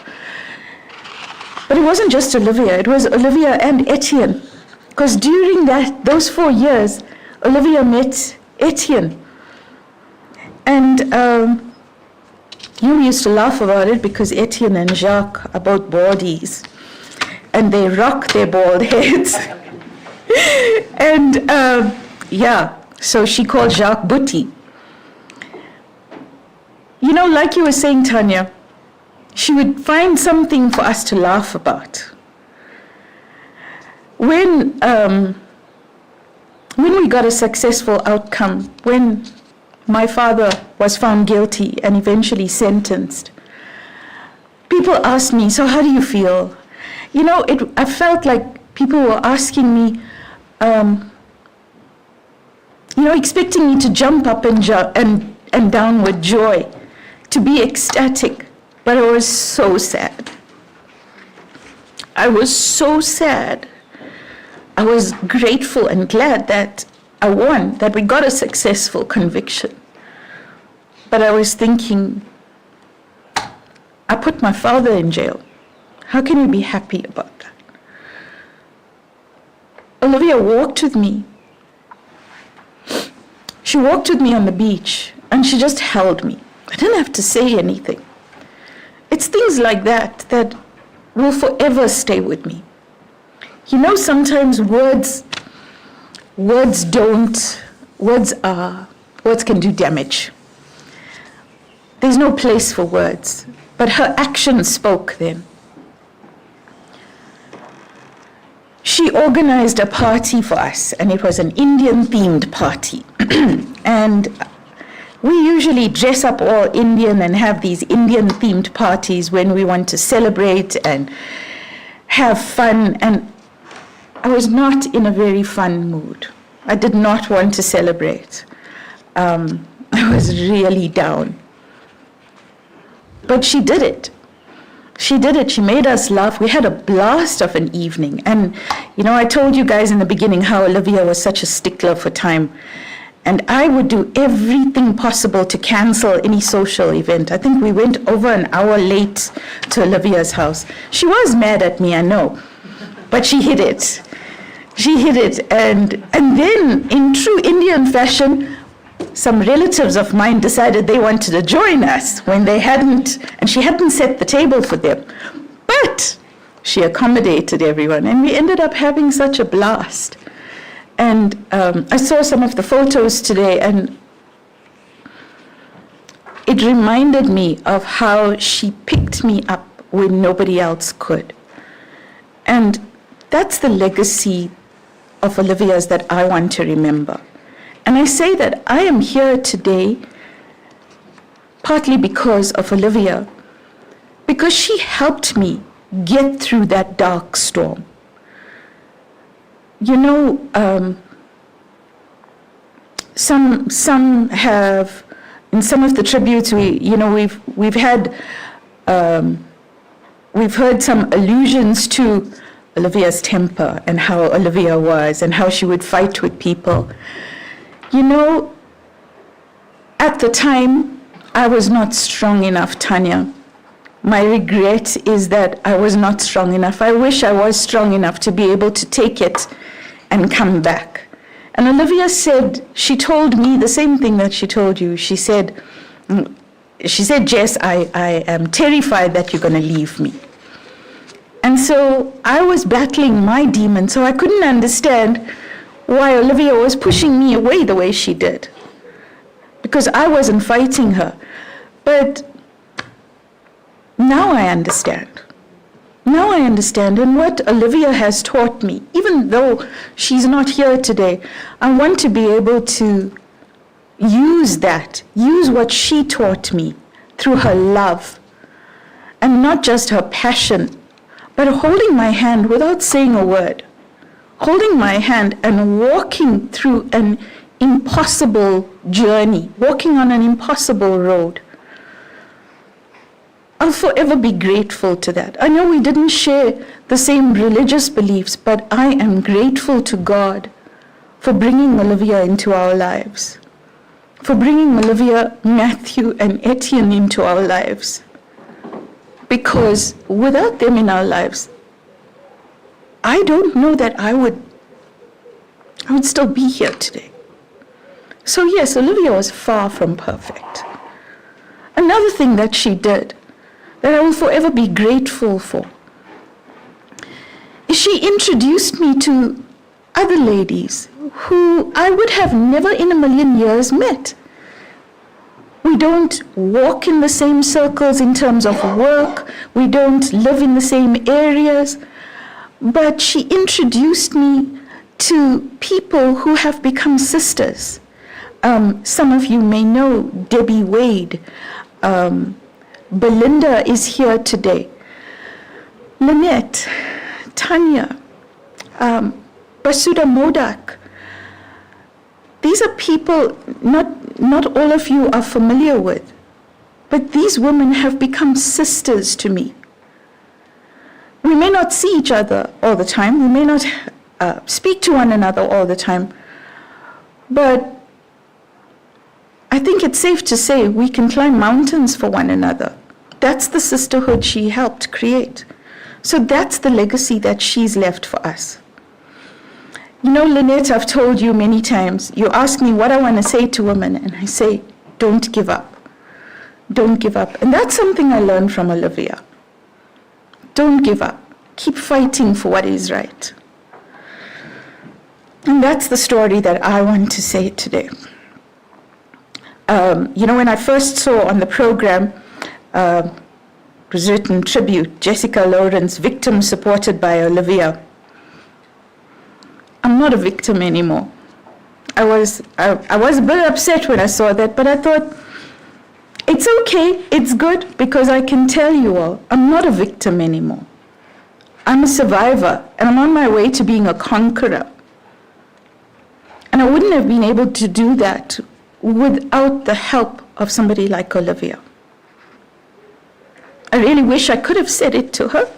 But it wasn't just Olivia, it was Olivia and Etienne. Because during those 4 years, Olivia met Etienne. And we used to laugh about it because Etienne and Jacques are both baldies. And they rock their bald heads. And so she called Jacques Boetie. You know, like you were saying, Tanya, she would find something for us to laugh about. When we got a successful outcome, when my father was found guilty and eventually sentenced, people asked me, so how do you feel? You know, I felt like people were asking me, expecting me to jump up and down with joy, to be ecstatic. But I was so sad. I was so sad. I was grateful and glad that I won, that we got a successful conviction. But I was thinking, I put my father in jail. How can you be happy about that? Olivia walked with me. She walked with me on the beach, and she just held me. I didn't have to say anything. It's things like that that will forever stay with me. You know, sometimes words can do damage. There's no place for words, but her actions spoke then. She organized a party for us, and it was an Indian-themed party. And we usually dress up all Indian and have these Indian-themed parties when we want to celebrate and have fun. And I was not in a very fun mood. I did not want to celebrate. I was really down. But she did it. She did it. She made us laugh. We had a blast of an evening. And, I told you guys in the beginning how Olivia was such a stickler for time. And I would do everything possible to cancel any social event. I think we went over an hour late to Olivia's house. She was mad at me, I know, but she hid it. She hid it. And then, in true Indian fashion, some relatives of mine decided they wanted to join us when they hadn't, and she hadn't set the table for them. But she accommodated everyone, and we ended up having such a blast. And I saw some of the photos today, and it reminded me of how she picked me up when nobody else could. And that's the legacy of Olivia's that I want to remember. And I say that I am here today partly because of Olivia, because she helped me get through that dark storm. Some have, in some of the tributes, we've heard some allusions to Olivia's temper and how Olivia was and how she would fight with people. At the time, I was not strong enough, Tanya. My regret is that I was not strong enough. I wish I was strong enough to be able to take it and come back And Olivia said, she told me the same thing that she told you. She said, Jess, I am terrified that you're going to leave me. And so I was battling my demon, so I couldn't understand why Olivia was pushing me away the way she did, because I wasn't fighting her. But now I understand. Now I understand, and what Olivia has taught me, even though she's not here today, I want to be able to use what she taught me through her love, and not just her passion, but holding my hand without saying a word, holding my hand and walking through an impossible journey, walking on an impossible road. I'll forever be grateful to that. I know we didn't share the same religious beliefs, but I am grateful to God for bringing Olivia into our lives, for bringing Olivia, Matthew, and Etienne into our lives. Because without them in our lives, I don't know that I would still be here today. So yes, Olivia was far from perfect. Another thing that she did that I will forever be grateful for is she introduced me to other ladies who I would have never in a million years met. We don't walk in the same circles in terms of work. We don't live in the same areas. But she introduced me to people who have become sisters. Some of you may know Debbie Wade. Belinda is here today. Lynette, Tanya, Basuda Modak. These are people not all of you are familiar with, but these women have become sisters to me. We may not see each other all the time, we may not speak to one another all the time, but I think it's safe to say we can climb mountains for one another. That's the sisterhood she helped create. So that's the legacy that she's left for us. You know, Lynette, I've told you many times, you ask me what I want to say to women, and I say, don't give up. Don't give up. And that's something I learned from Olivia. Don't give up. Keep fighting for what is right. And that's the story that I want to say today. You know, when I first saw on the program, it was written tribute, Jessica Lawrence, victim supported by Olivia. I'm not a victim anymore. I was a bit upset when I saw that, but I thought, it's okay, it's good, because I can tell you all, I'm not a victim anymore. I'm a survivor, and I'm on my way to being a conqueror. And I wouldn't have been able to do that without the help of somebody like Olivia. I really wish I could have said it to her.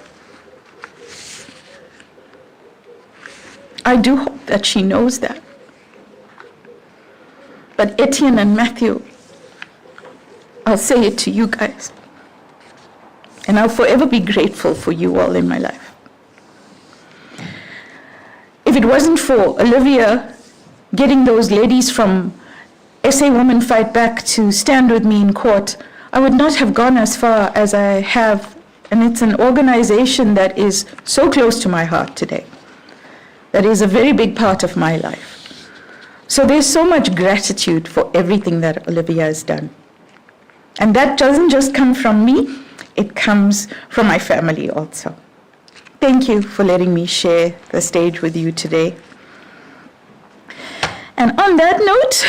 I do hope that she knows that. But Etienne and Matthew, I'll say it to you guys. And I'll forever be grateful for you all in my life. If it wasn't for Olivia getting those ladies from SA Women Fight Back to stand with me in court, I would not have gone as far as I have. And it's an organization that is so close to my heart today. That is a very big part of my life. So there's so much gratitude for everything that Olivia has done. And that doesn't just come from me, it comes from my family also. Thank you for letting me share the stage with you today. And on that note,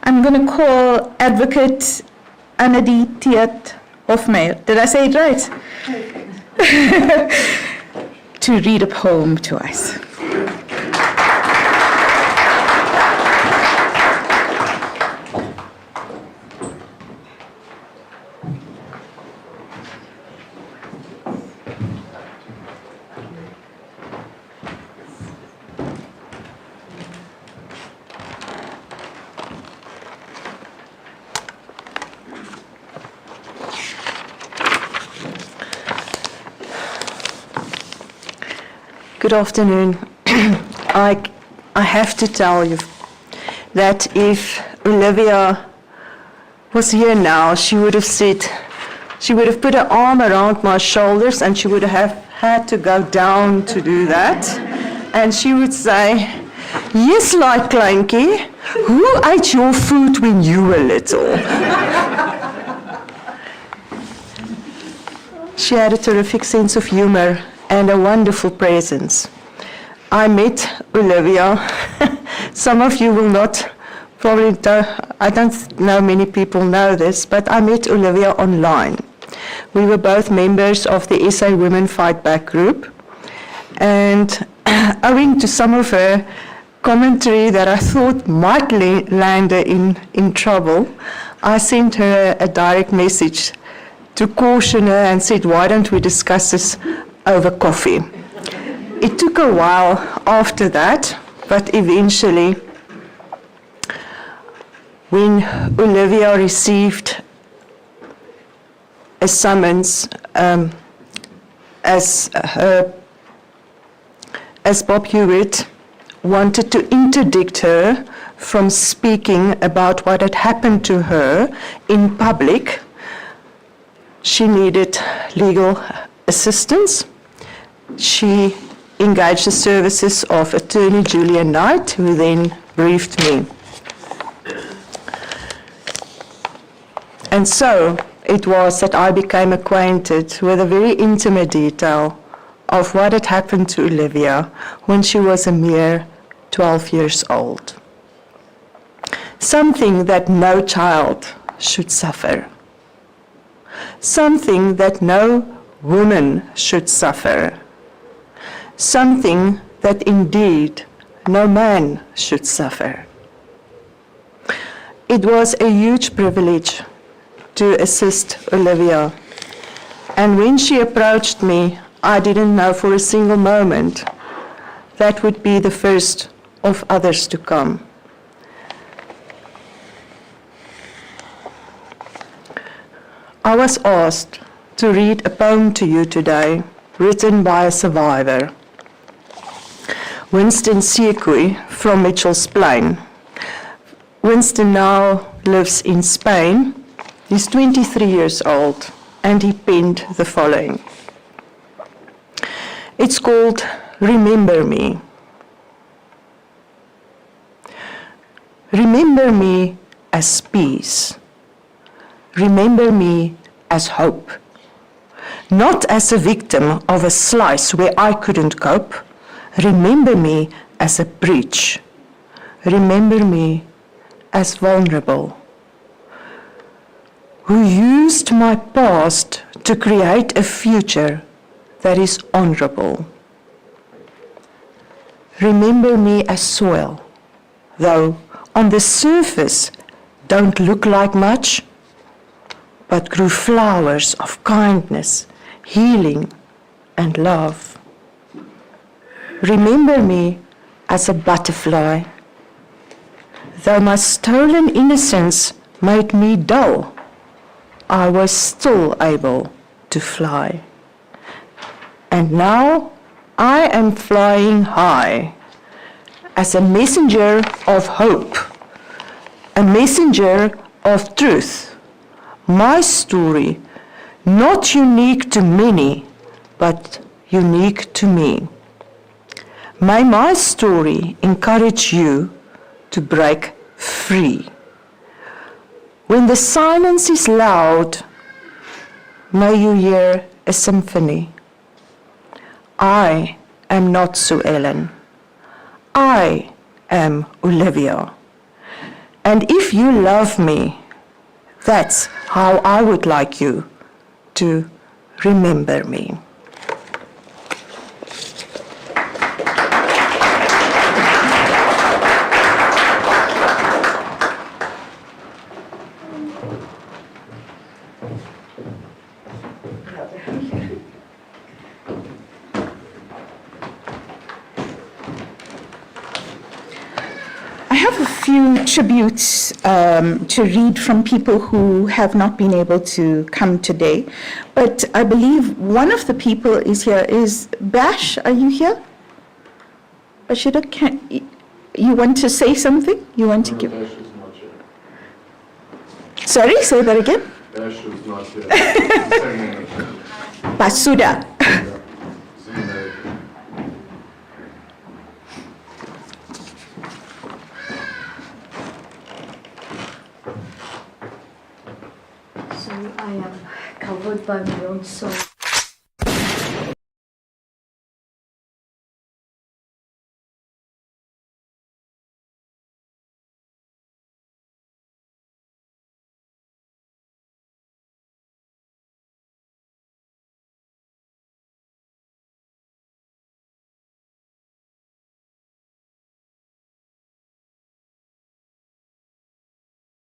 I'm going to call Advocate Anady Hofmeyr. Did I say it right? To read a poem to us. Good afternoon. I I have to tell you that if Olivia was here now, she would have put her arm around my shoulders and she would have had to go down to do that. And she would say, "Yes, like Kleinkie, who ate your food when you were little?" She had a terrific sense of humor and a wonderful presence. I met Olivia. Some of you will not, probably don't, I don't know many people know this, but I met Olivia online. We were both members of the SA Women Fight Back group, and owing to some of her commentary that I thought might land her in trouble, I sent her a direct message to caution her and said, "Why don't we discuss this over coffee?" It took a while after that, but eventually, when Olivia received a summons as Bob Hewitt wanted to interdict her from speaking about what had happened to her in public, she needed legal assistance. She engaged the services of attorney Julia Knight, who then briefed me. And so it was that I became acquainted with a very intimate detail of what had happened to Olivia when she was a mere 12 years old. Something that no child should suffer. Something that no woman should suffer. Something that indeed no man should suffer. It was a huge privilege to assist Olivia, and when she approached me, I didn't know for a single moment that would be the first of others to come. I was asked to read a poem to you today, written by a survivor, Winston Sekoe from Mitchell's Plain. Winston now lives in Spain. He's 23 years old, and he penned the following. It's called Remember Me. Remember me as peace. Remember me as hope. Not as a victim of a slice where I couldn't cope. Remember me as a breach. Remember me as vulnerable, who used my past to create a future that is honorable. Remember me as soil, though on the surface don't look like much, but grew flowers of kindness, healing, and love. Remember me as a butterfly, though my stolen innocence made me dull, I was still able to fly. And now I am flying high as a messenger of hope, a messenger of truth. My story, not unique to many, but unique to me. May my story encourage you to break free. When the silence is loud, may you hear a symphony. I am not Sue Ellen. I am Olivia. And if you love me, that's how I would like you to remember me. I have a few tributes to read from people who have not been able to come today, but I believe one of the people is here. Is Bash, are you here? Bashida, you want to say something? You want to give? Ash is not here. Sorry, say that again. Ash is not here. The same name. Basuda. Zina. Sorry, I am covered by my own soul.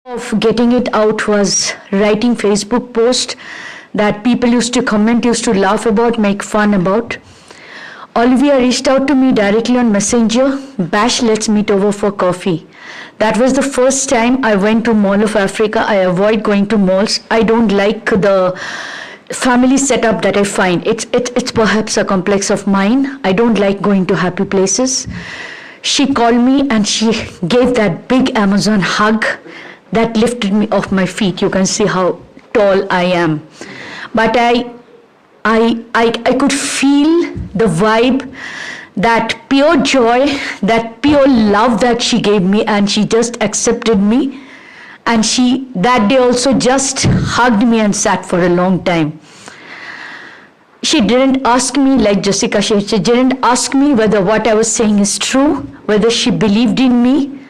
Of getting it out was writing Facebook post that people used to comment, used to laugh about, make fun about. Olivia reached out to me directly on Messenger. Bash, let's meet over for coffee. That was the first time I went to Mall of Africa. I avoid going to malls. I don't like the family setup that I find. It's perhaps a complex of mine. I don't like going to happy places. She called me and she gave that big Amazon hug that lifted me off my feet. You can see how tall I am. But I could feel the vibe, that pure joy, that pure love that she gave me, and she just accepted me. And she, that day also just hugged me and sat for a long time. She didn't ask me, like Jessica, she didn't ask me whether what I was saying is true, whether she believed in me.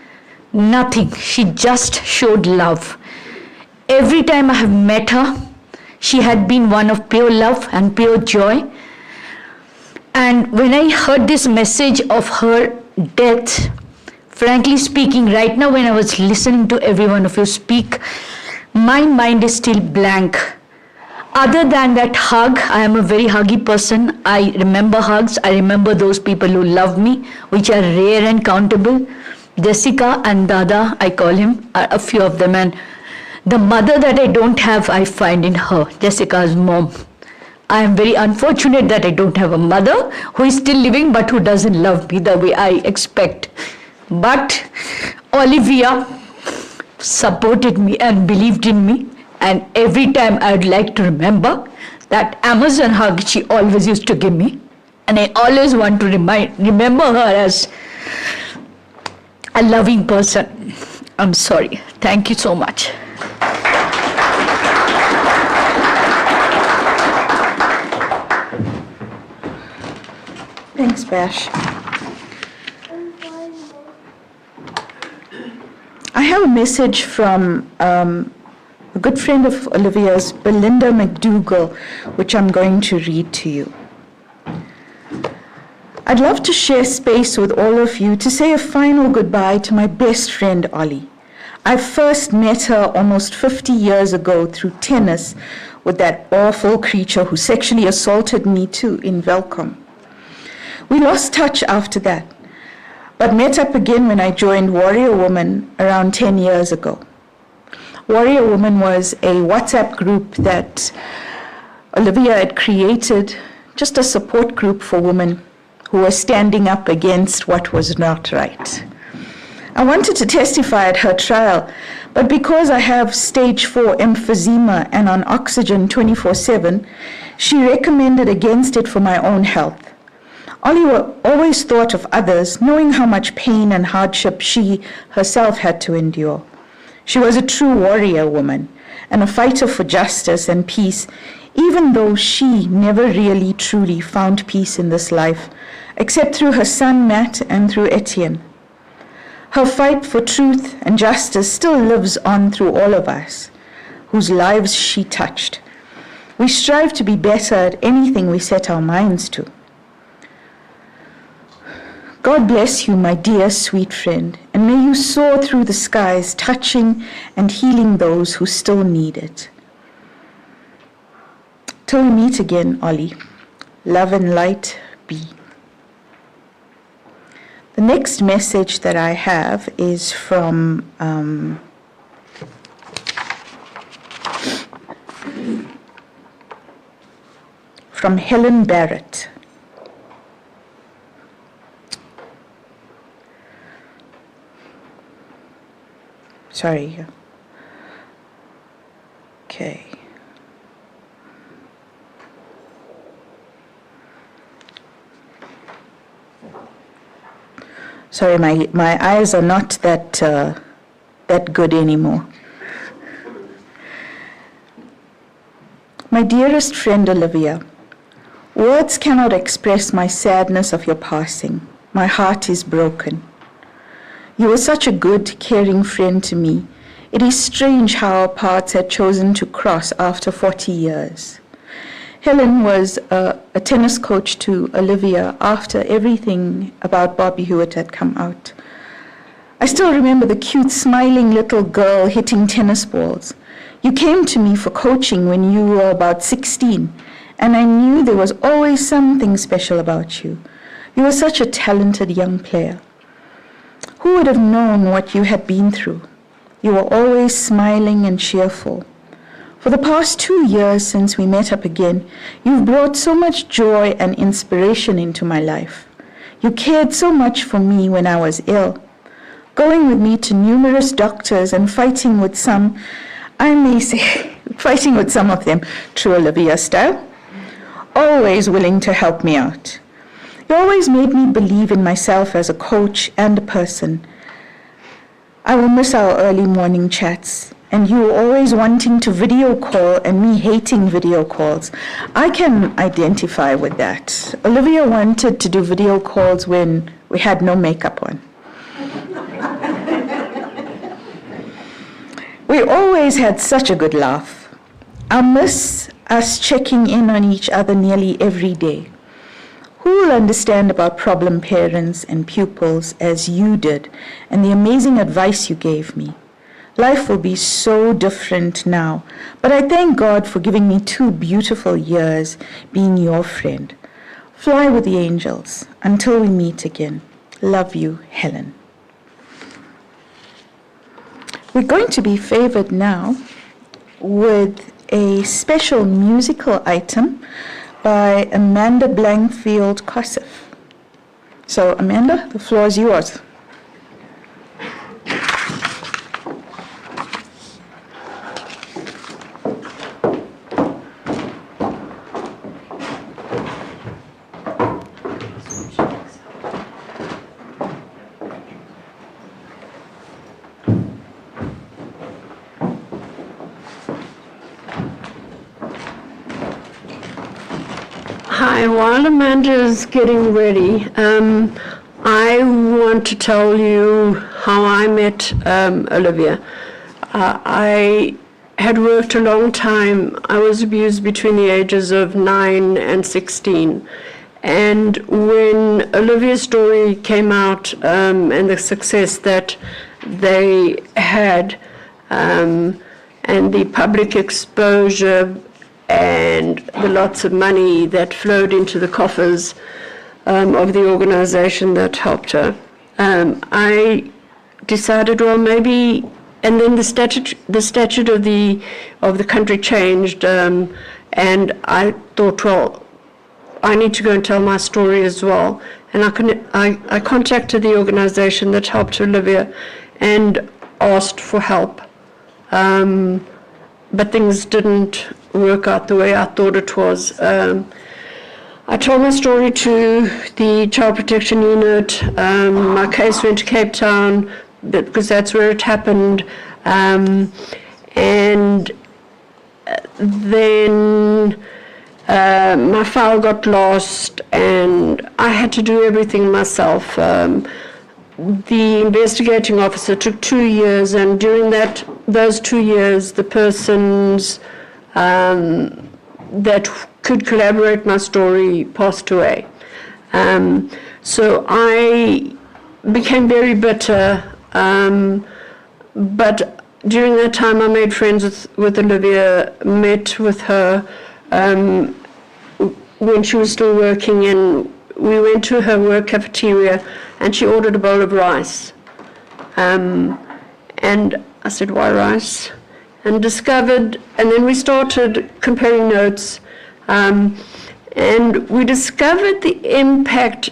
Nothing. She just showed love. Every time I have met her, she had been one of pure love and pure joy. And when I heard this message of her death, frankly speaking, right now when I was listening to every one of you speak, my mind is still blank. Other than that hug, I am a very huggy person. I remember hugs. I remember those people who love me, which are rare and countable. Jessica and Dada, I call him, are a few of them. And the mother that I don't have, I find in her, Jessica's mom. I am very unfortunate that I don't have a mother who is still living but who doesn't love me the way I expect. But Olivia supported me and believed in me. And every time I would like to remember that Amazon hug she always used to give me. And I always want to remember her as a loving person. I'm sorry. Thank you so much. Thanks, Bash. I have a message from a good friend of Olivia's, Belinda McDougall, which I'm going to read to you. I'd love to share space with all of you to say a final goodbye to my best friend, Ollie. I first met her almost 50 years ago through tennis with that awful creature who sexually assaulted me too in Welkom. We lost touch after that, but met up again when I joined Warrior Woman around 10 years ago. Warrior Woman was a WhatsApp group that Olivia had created, just a support group for women who were standing up against what was not right. I wanted to testify at her trial, but because I have stage 4 emphysema and on oxygen 24/7, she recommended against it for my own health. Ollie always thought of others, knowing how much pain and hardship she herself had to endure. She was a true warrior woman and a fighter for justice and peace, even though she never really truly found peace in this life, except through her son Matt and through Etienne. Her fight for truth and justice still lives on through all of us, whose lives she touched. We strive to be better at anything we set our minds to. God bless you, my dear sweet friend, and may you soar through the skies, touching and healing those who still need it. Till we meet again, Ollie, love and light be. The next message that I have is from Helen Barrett. sorry. Okay. Sorry, my eyes are not that good anymore. My dearest friend Olivia, words cannot express my sadness of your passing. My heart is broken. You were such a good, caring friend to me. It is strange how our paths had chosen to cross after 40 years. Helen was a tennis coach to Olivia after everything about Bobby Hewitt had come out. I still remember the cute, smiling little girl hitting tennis balls. You came to me for coaching when you were about 16, and I knew there was always something special about you. You were such a talented young player. Who would have known what you had been through? You were always smiling and cheerful. For the past 2 years since we met up again, you've brought so much joy and inspiration into my life. You cared so much for me when I was ill, going with me to numerous doctors and fighting with some, I may say, fighting with some of them, true Olivia style, always willing to help me out. You always made me believe in myself as a coach and a person. I will miss our early morning chats, and you always wanting to video call and me hating video calls. I can identify with that. Olivia wanted to do video calls when we had no makeup on. We always had such a good laugh. I'll miss us checking in on each other nearly every day. Who will understand about problem parents and pupils as you did, and the amazing advice you gave me? Life will be so different now, but I thank God for giving me 2 beautiful years being your friend. Fly with the angels until we meet again. Love you, Helen. We're going to be favored now with a special musical item by Amanda Blankfield Kosif. So, Amanda, the floor is yours. Hi, while Amanda's getting ready, I want to tell you how I met Olivia. I had worked a long time. I was abused between the ages of 9 and 16. And when Olivia's story came out and the success that they had and the public exposure and the lots of money that flowed into the coffers of the organization that helped her, I decided, well, maybe, and then the statute of the country changed, and I thought, well, I need to go and tell my story as well. And I contacted the organization that helped Olivia and asked for help. But things didn't work out the way I thought it was. I told my story to the Child Protection Unit. My case went to Cape Town because that's where it happened. And then my file got lost and I had to do everything myself. The investigating officer took 2 years, and during those 2 years, the persons that could collaborate my story passed away. So I became very bitter, but during that time I made friends with Olivia, met with her when she was still working, and we went to her work cafeteria and she ordered a bowl of rice. And I said, why rice? And discovered, and then we started comparing notes, and we discovered the impact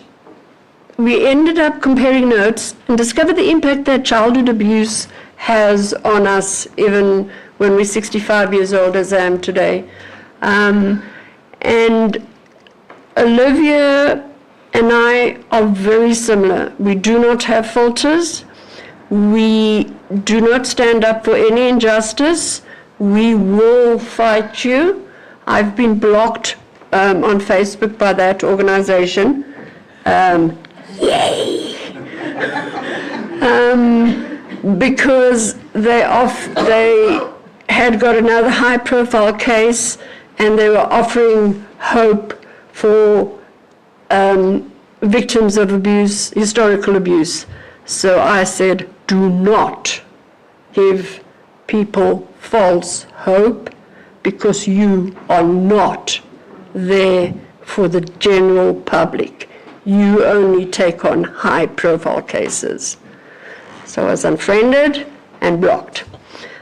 we ended up comparing notes and discovered the impact that childhood abuse has on us, even when we're 65 years old, as I am today. And Olivia and I are very similar. We do not have filters. We do not stand up for any injustice. We will fight you. I've been blocked on Facebook by that organization. Yay! Because they had got another high-profile case, and they were offering hope for victims of abuse, historical abuse. So I said, do not give people false hope, because you are not there for the general public. You only take on high-profile cases. So I was unfriended and blocked.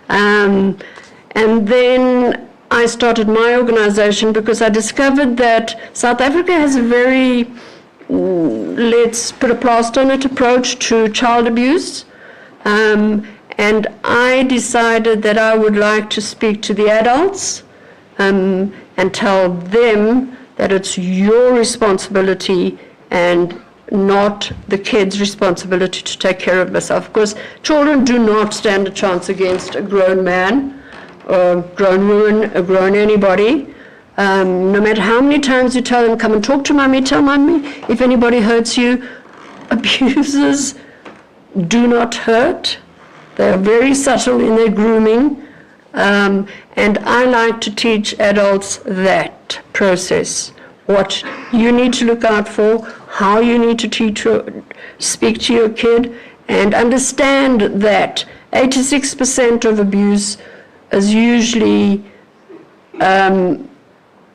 And then I started my organization because I discovered that South Africa has a very, let's put a plaster on it, approach to child abuse. And I decided that I would like to speak to the adults and tell them that it's your responsibility and not the kids' responsibility to take care of themselves. Of course, children do not stand a chance against a grown man, or grown woman, or grown anybody. No matter how many times you tell them, come and talk to mommy, tell mommy, if anybody hurts you. Abusers do not hurt. They are very subtle in their grooming. And I like to teach adults that process, what you need to look out for, how you need to speak to your kid, and understand that 86% of abuse is usually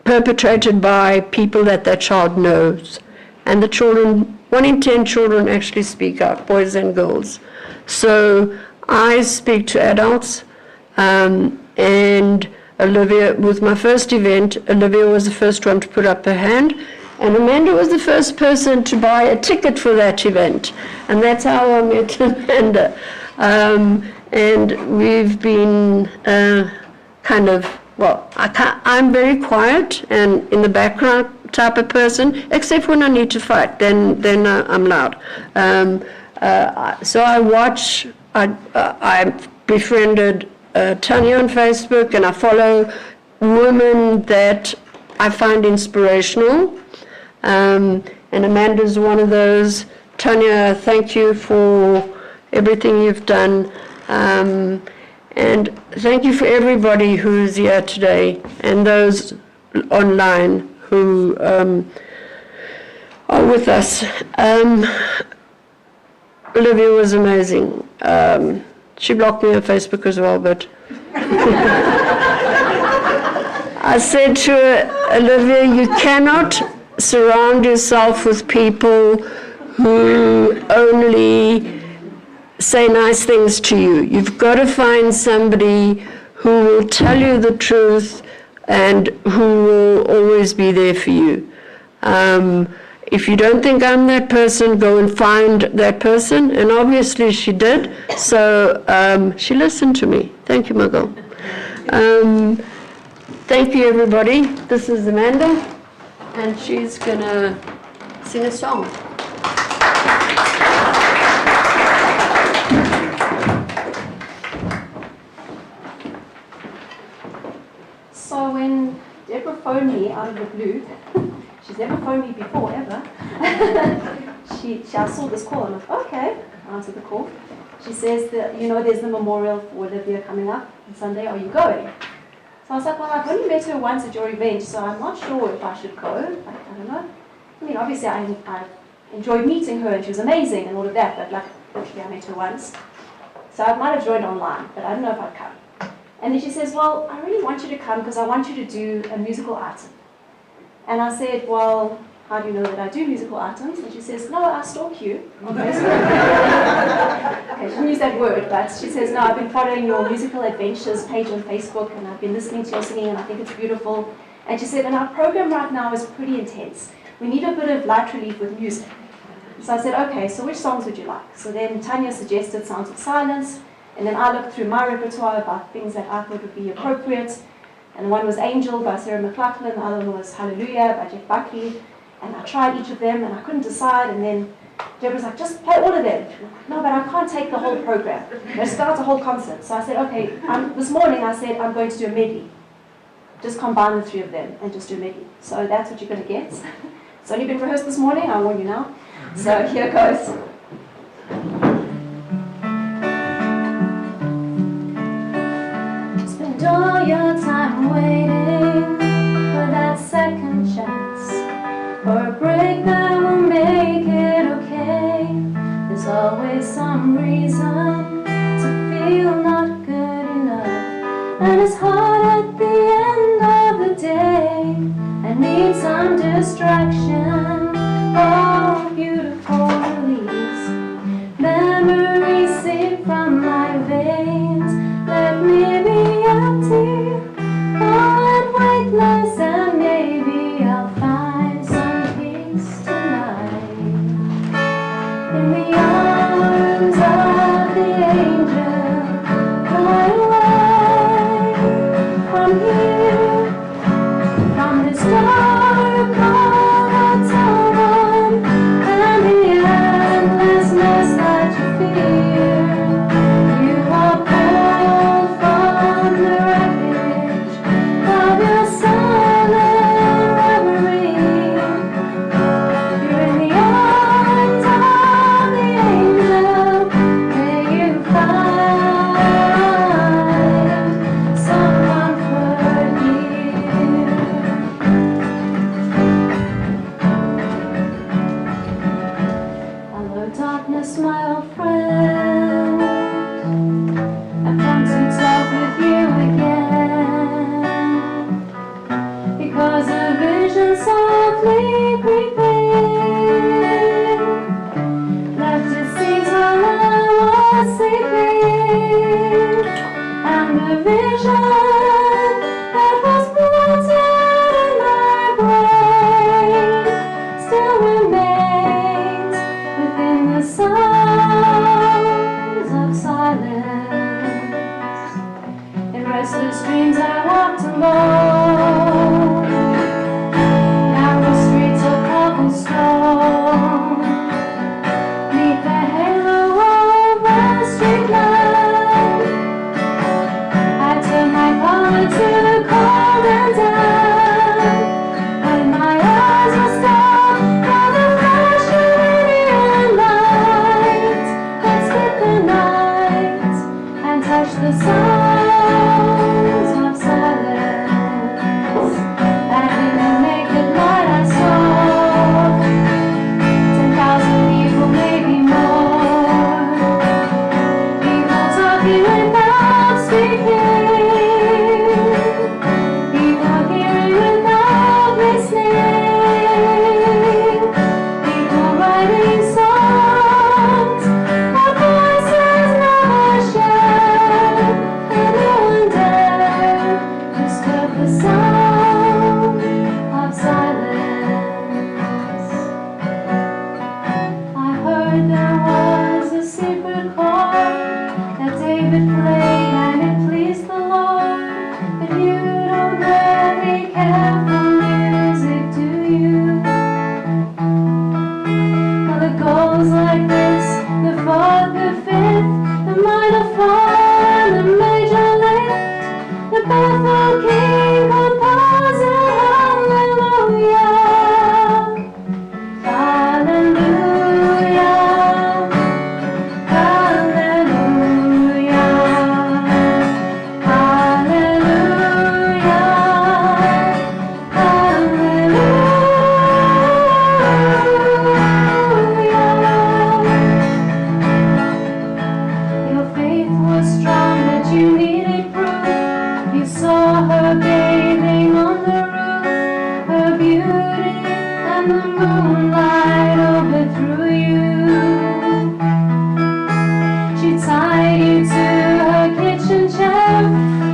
perpetrated by people that child knows. And the children, 1 in 10 children actually speak out, boys and girls. So I speak to adults, and Olivia, with my first event, Olivia was the first one to put up her hand, and Amanda was the first person to buy a ticket for that event. And that's how I met Amanda. And we've been kind of, well, I'm very quiet and in the background type of person, except when I need to fight, then I'm loud. So I befriended Tanya on Facebook, and I follow women that I find inspirational. And Amanda's one of those. Tanya, thank you for everything you've done. And thank you for everybody who's here today, and those online who are with us. Olivia was amazing. She blocked me on Facebook as well, but I said to her, Olivia, you cannot surround yourself with people who only say nice things to you. You've got to find somebody who will tell you the truth and who will always be there for you. If you don't think I'm that person, go and find that person. And obviously she did. So she listened to me. Thank you, my girl. Thank you, everybody. This is Amanda, and she's going to sing a song. So when Deborah phoned me out of the blue, she's never phoned me before, ever. I saw this call. I'm like, okay, I answered the call. She says that, there's the memorial for Olivia coming up on Sunday. Are you going? So I was like, well, I've only met her once at your event, so I'm not sure if I should go. I don't know. I mean, obviously, I enjoyed meeting her, and she was amazing and all of that, but literally I met her once. So I might have joined online, but I don't know if I'd come. And then she says, well, I really want you to come because I want you to do a musical item. And I said, well, how do you know that I do musical items? And she says, no, I stalk you on Facebook. Okay, she didn't use that word, but she says, no, I've been following your musical adventures page on Facebook, and I've been listening to your singing, and I think it's beautiful. And she said, and our program right now is pretty intense. We need a bit of light relief with music. So I said, okay, so which songs would you like? So then Tanya suggested Sounds of Silence, and then I looked through my repertoire about things that I thought would be appropriate. And one was Angel by Sarah McLachlan, the other one was Hallelujah by Jeff Buckley. And I tried each of them and I couldn't decide, and then Deborah's like, just play all of them. No, but I can't take the whole program. Let's start a whole concert. So I said, okay, this morning I said I'm going to do a medley. Just combine the three of them and just do a medley. So that's what you're going to get. It's only been rehearsed this morning, I warn you now. So here goes. Spend all your time waiting for that second chance, for a break that will make it okay. There's always some reason to feel not good enough, and it's hard at the end of the day. I need some distraction, oh beautiful release. Memories seep from my veins, let me be empty, oh and weightless, and maybe I'll find some peace tonight. In the arms of the angel, fly away from here, from this dark cold tunnel, and the endlessness that you fear. You are pulled from the wreckage of your silent reverie. You're in the arms of the angel, may you find some comfort here. Hello darkness, my old friend, I've come to talk with you again, because a vision softly creeping left its seeds while I was sleeping, and the vision that was planted in my brain still remains within the sounds of silence. In restless dreams I walked alone, narrow streets of cobblestone, neath the halo of a street lamp. I turned my collar to the cold and damp, but my eyes were stopped by the flash of neon light that split the night and touched the sounds of silence. And in the naked light I saw 10,000 people, maybe more, people talking without speaking, people hearing without listening, people writing songs that voices never shared, and no one dared disturb the sound of silence. I heard there was a secret chord that David played and it pleased the Lord, but you don't really care for music, do you? Well, it goes like this: the fourth, the fifth, the minor fall, and the major lift, the baffled king composer, hallelujah, hallelujah, hallelujah, hallelujah. Your faith was strong, but you needed proof. You saw her bathing on the roof, her beauty and the moonlight overthrew you. She tied you to her kitchen chair,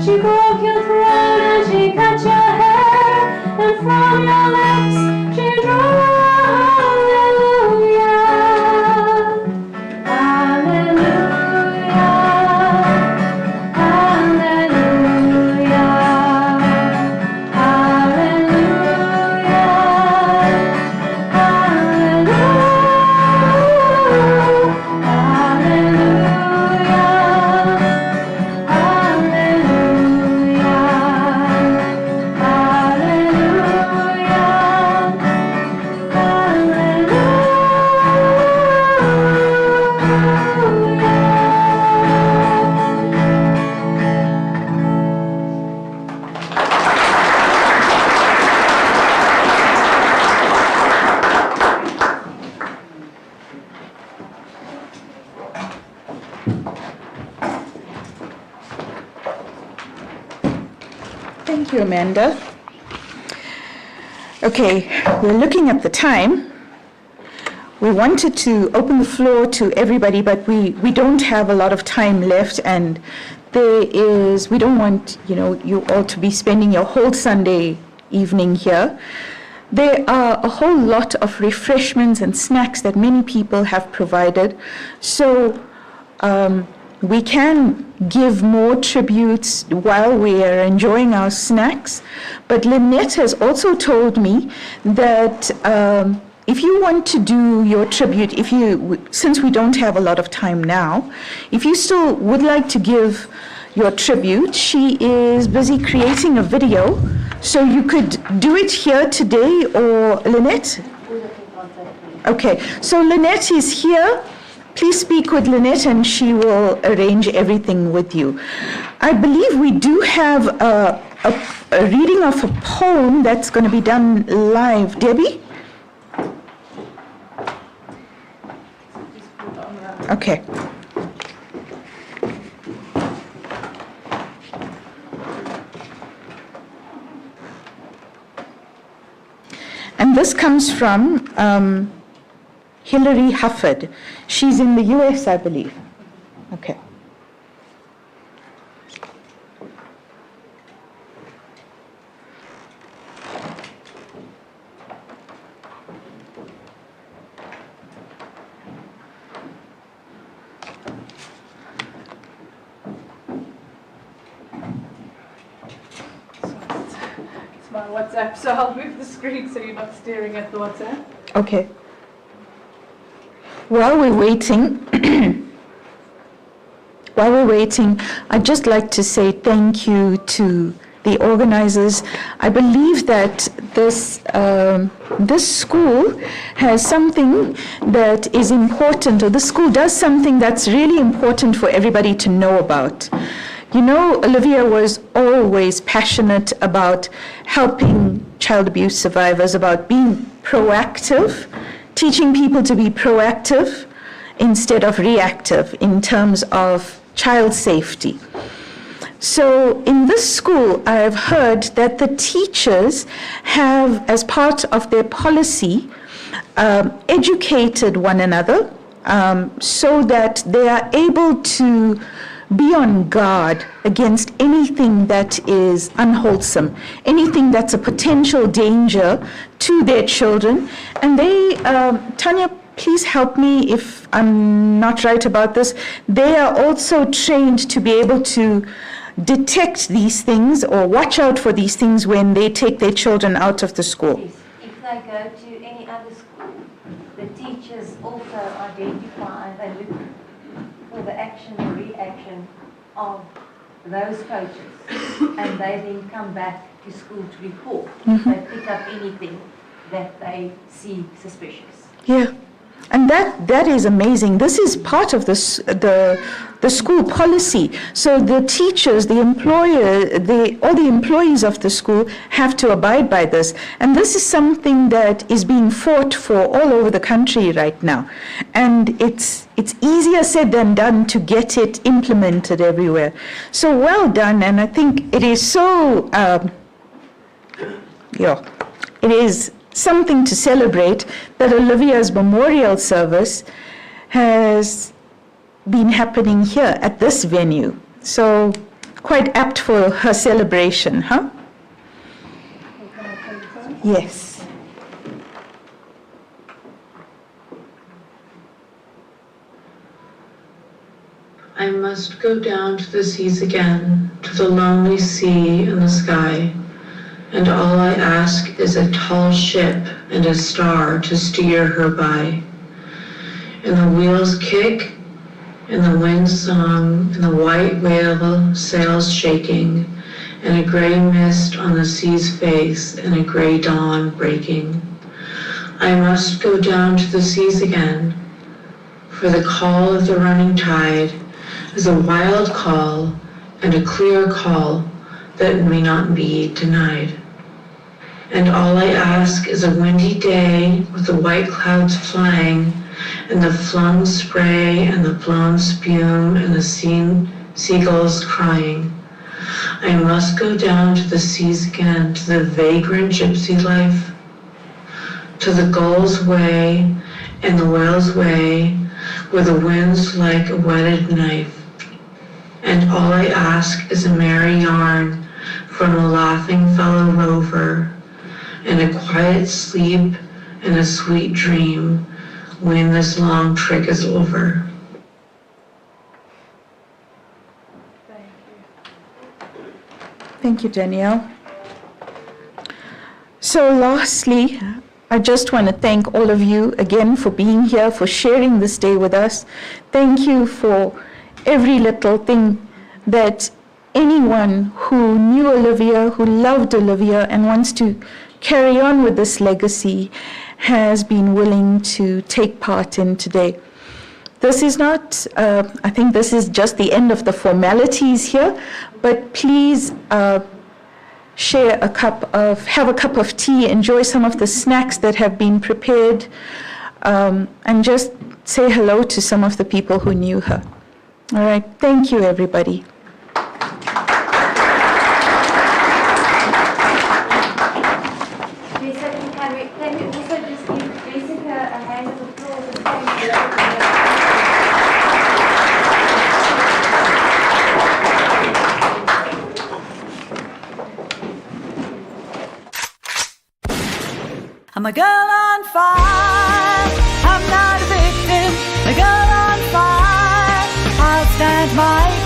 she broke your throat and she cut your hair, and from your lips she drew a hallelujah. Thank you, Amanda. Okay, we're looking at the time. We wanted to open the floor to everybody, but we don't have a lot of time left, and we don't want, you all to be spending your whole Sunday evening here. There are a whole lot of refreshments and snacks that many people have provided. So we can give more tributes while we are enjoying our snacks. But Lynette has also told me that if you want to do your tribute, since we don't have a lot of time now, if you still would like to give your tribute, she is busy creating a video. So you could do it here today, or Lynette? Okay, so Lynette is here. Please speak with Lynette and she will arrange everything with you. I believe we do have a reading of a poem that's going to be done live. Debbie? Okay. And this comes from Hillary Hufford. She's in the US, I believe. Okay. My WhatsApp, so I'll move the screen so you're not staring at the WhatsApp. Okay. While we're waiting, I'd just like to say thank you to the organizers. I believe that this school has something that is important, or the school does something that's really important for everybody to know about. You know, Olivia was always passionate about helping child abuse survivors, about being proactive, teaching people to be proactive instead of reactive in terms of child safety. So in this school, I've heard that the teachers have, as part of their policy, educated one another so that they are able to be on guard against anything that is unwholesome, anything that's a potential danger to their children. And they, Tanya, please help me if I'm not right about this. They are also trained to be able to detect these things or watch out for these things when they take their children out of the school. Yes. If they go to any other school, the teachers also identify, they look for the action or reaction of those coaches, and they then come back to school to report. They pick up anything that they see suspicious. Yeah, and that is amazing. This is part of the school policy. So the teachers, the employer, all the employees of the school have to abide by this. And this is something that is being fought for all over the country right now. And it's easier said than done to get it implemented everywhere. So well done, and I think it is so, it is something to celebrate that Olivia's memorial service has been happening here at this venue. So quite apt for her celebration, huh? Yes. I must go down to the seas again, to the lonely sea and the sky, and all I ask is a tall ship and a star to steer her by. And the wheels kick, and the wind's song, and the white whale sails shaking, and a gray mist on the sea's face, and a gray dawn breaking. I must go down to the seas again, for the call of the running tide is a wild call and a clear call that may not be denied. And all I ask is a windy day with the white clouds flying and the flung spray and the blown spume and the seagulls crying. I must go down to the seas again, to the vagrant gypsy life, to the gull's way and the whale's way, where the wind's like a whetted knife. And all I ask is a merry yarn from a laughing fellow rover, and a quiet sleep and a sweet dream when this long trek is over. Thank you, Danielle. So lastly, I just want to thank all of you again for being here, for sharing this day with us. Thank you for every little thing that anyone who knew Olivia, who loved Olivia and wants to carry on with this legacy has been willing to take part in today. This is not, I think this is just the end of the formalities here, but please have a cup of tea, enjoy some of the snacks that have been prepared, and just say hello to some of the people who knew her. All right, thank you, everybody. Can we also just give Jessica a hand of applause and thank you? I'm a girl on fire, I'm not a victim, a girl on fire, I'll stand my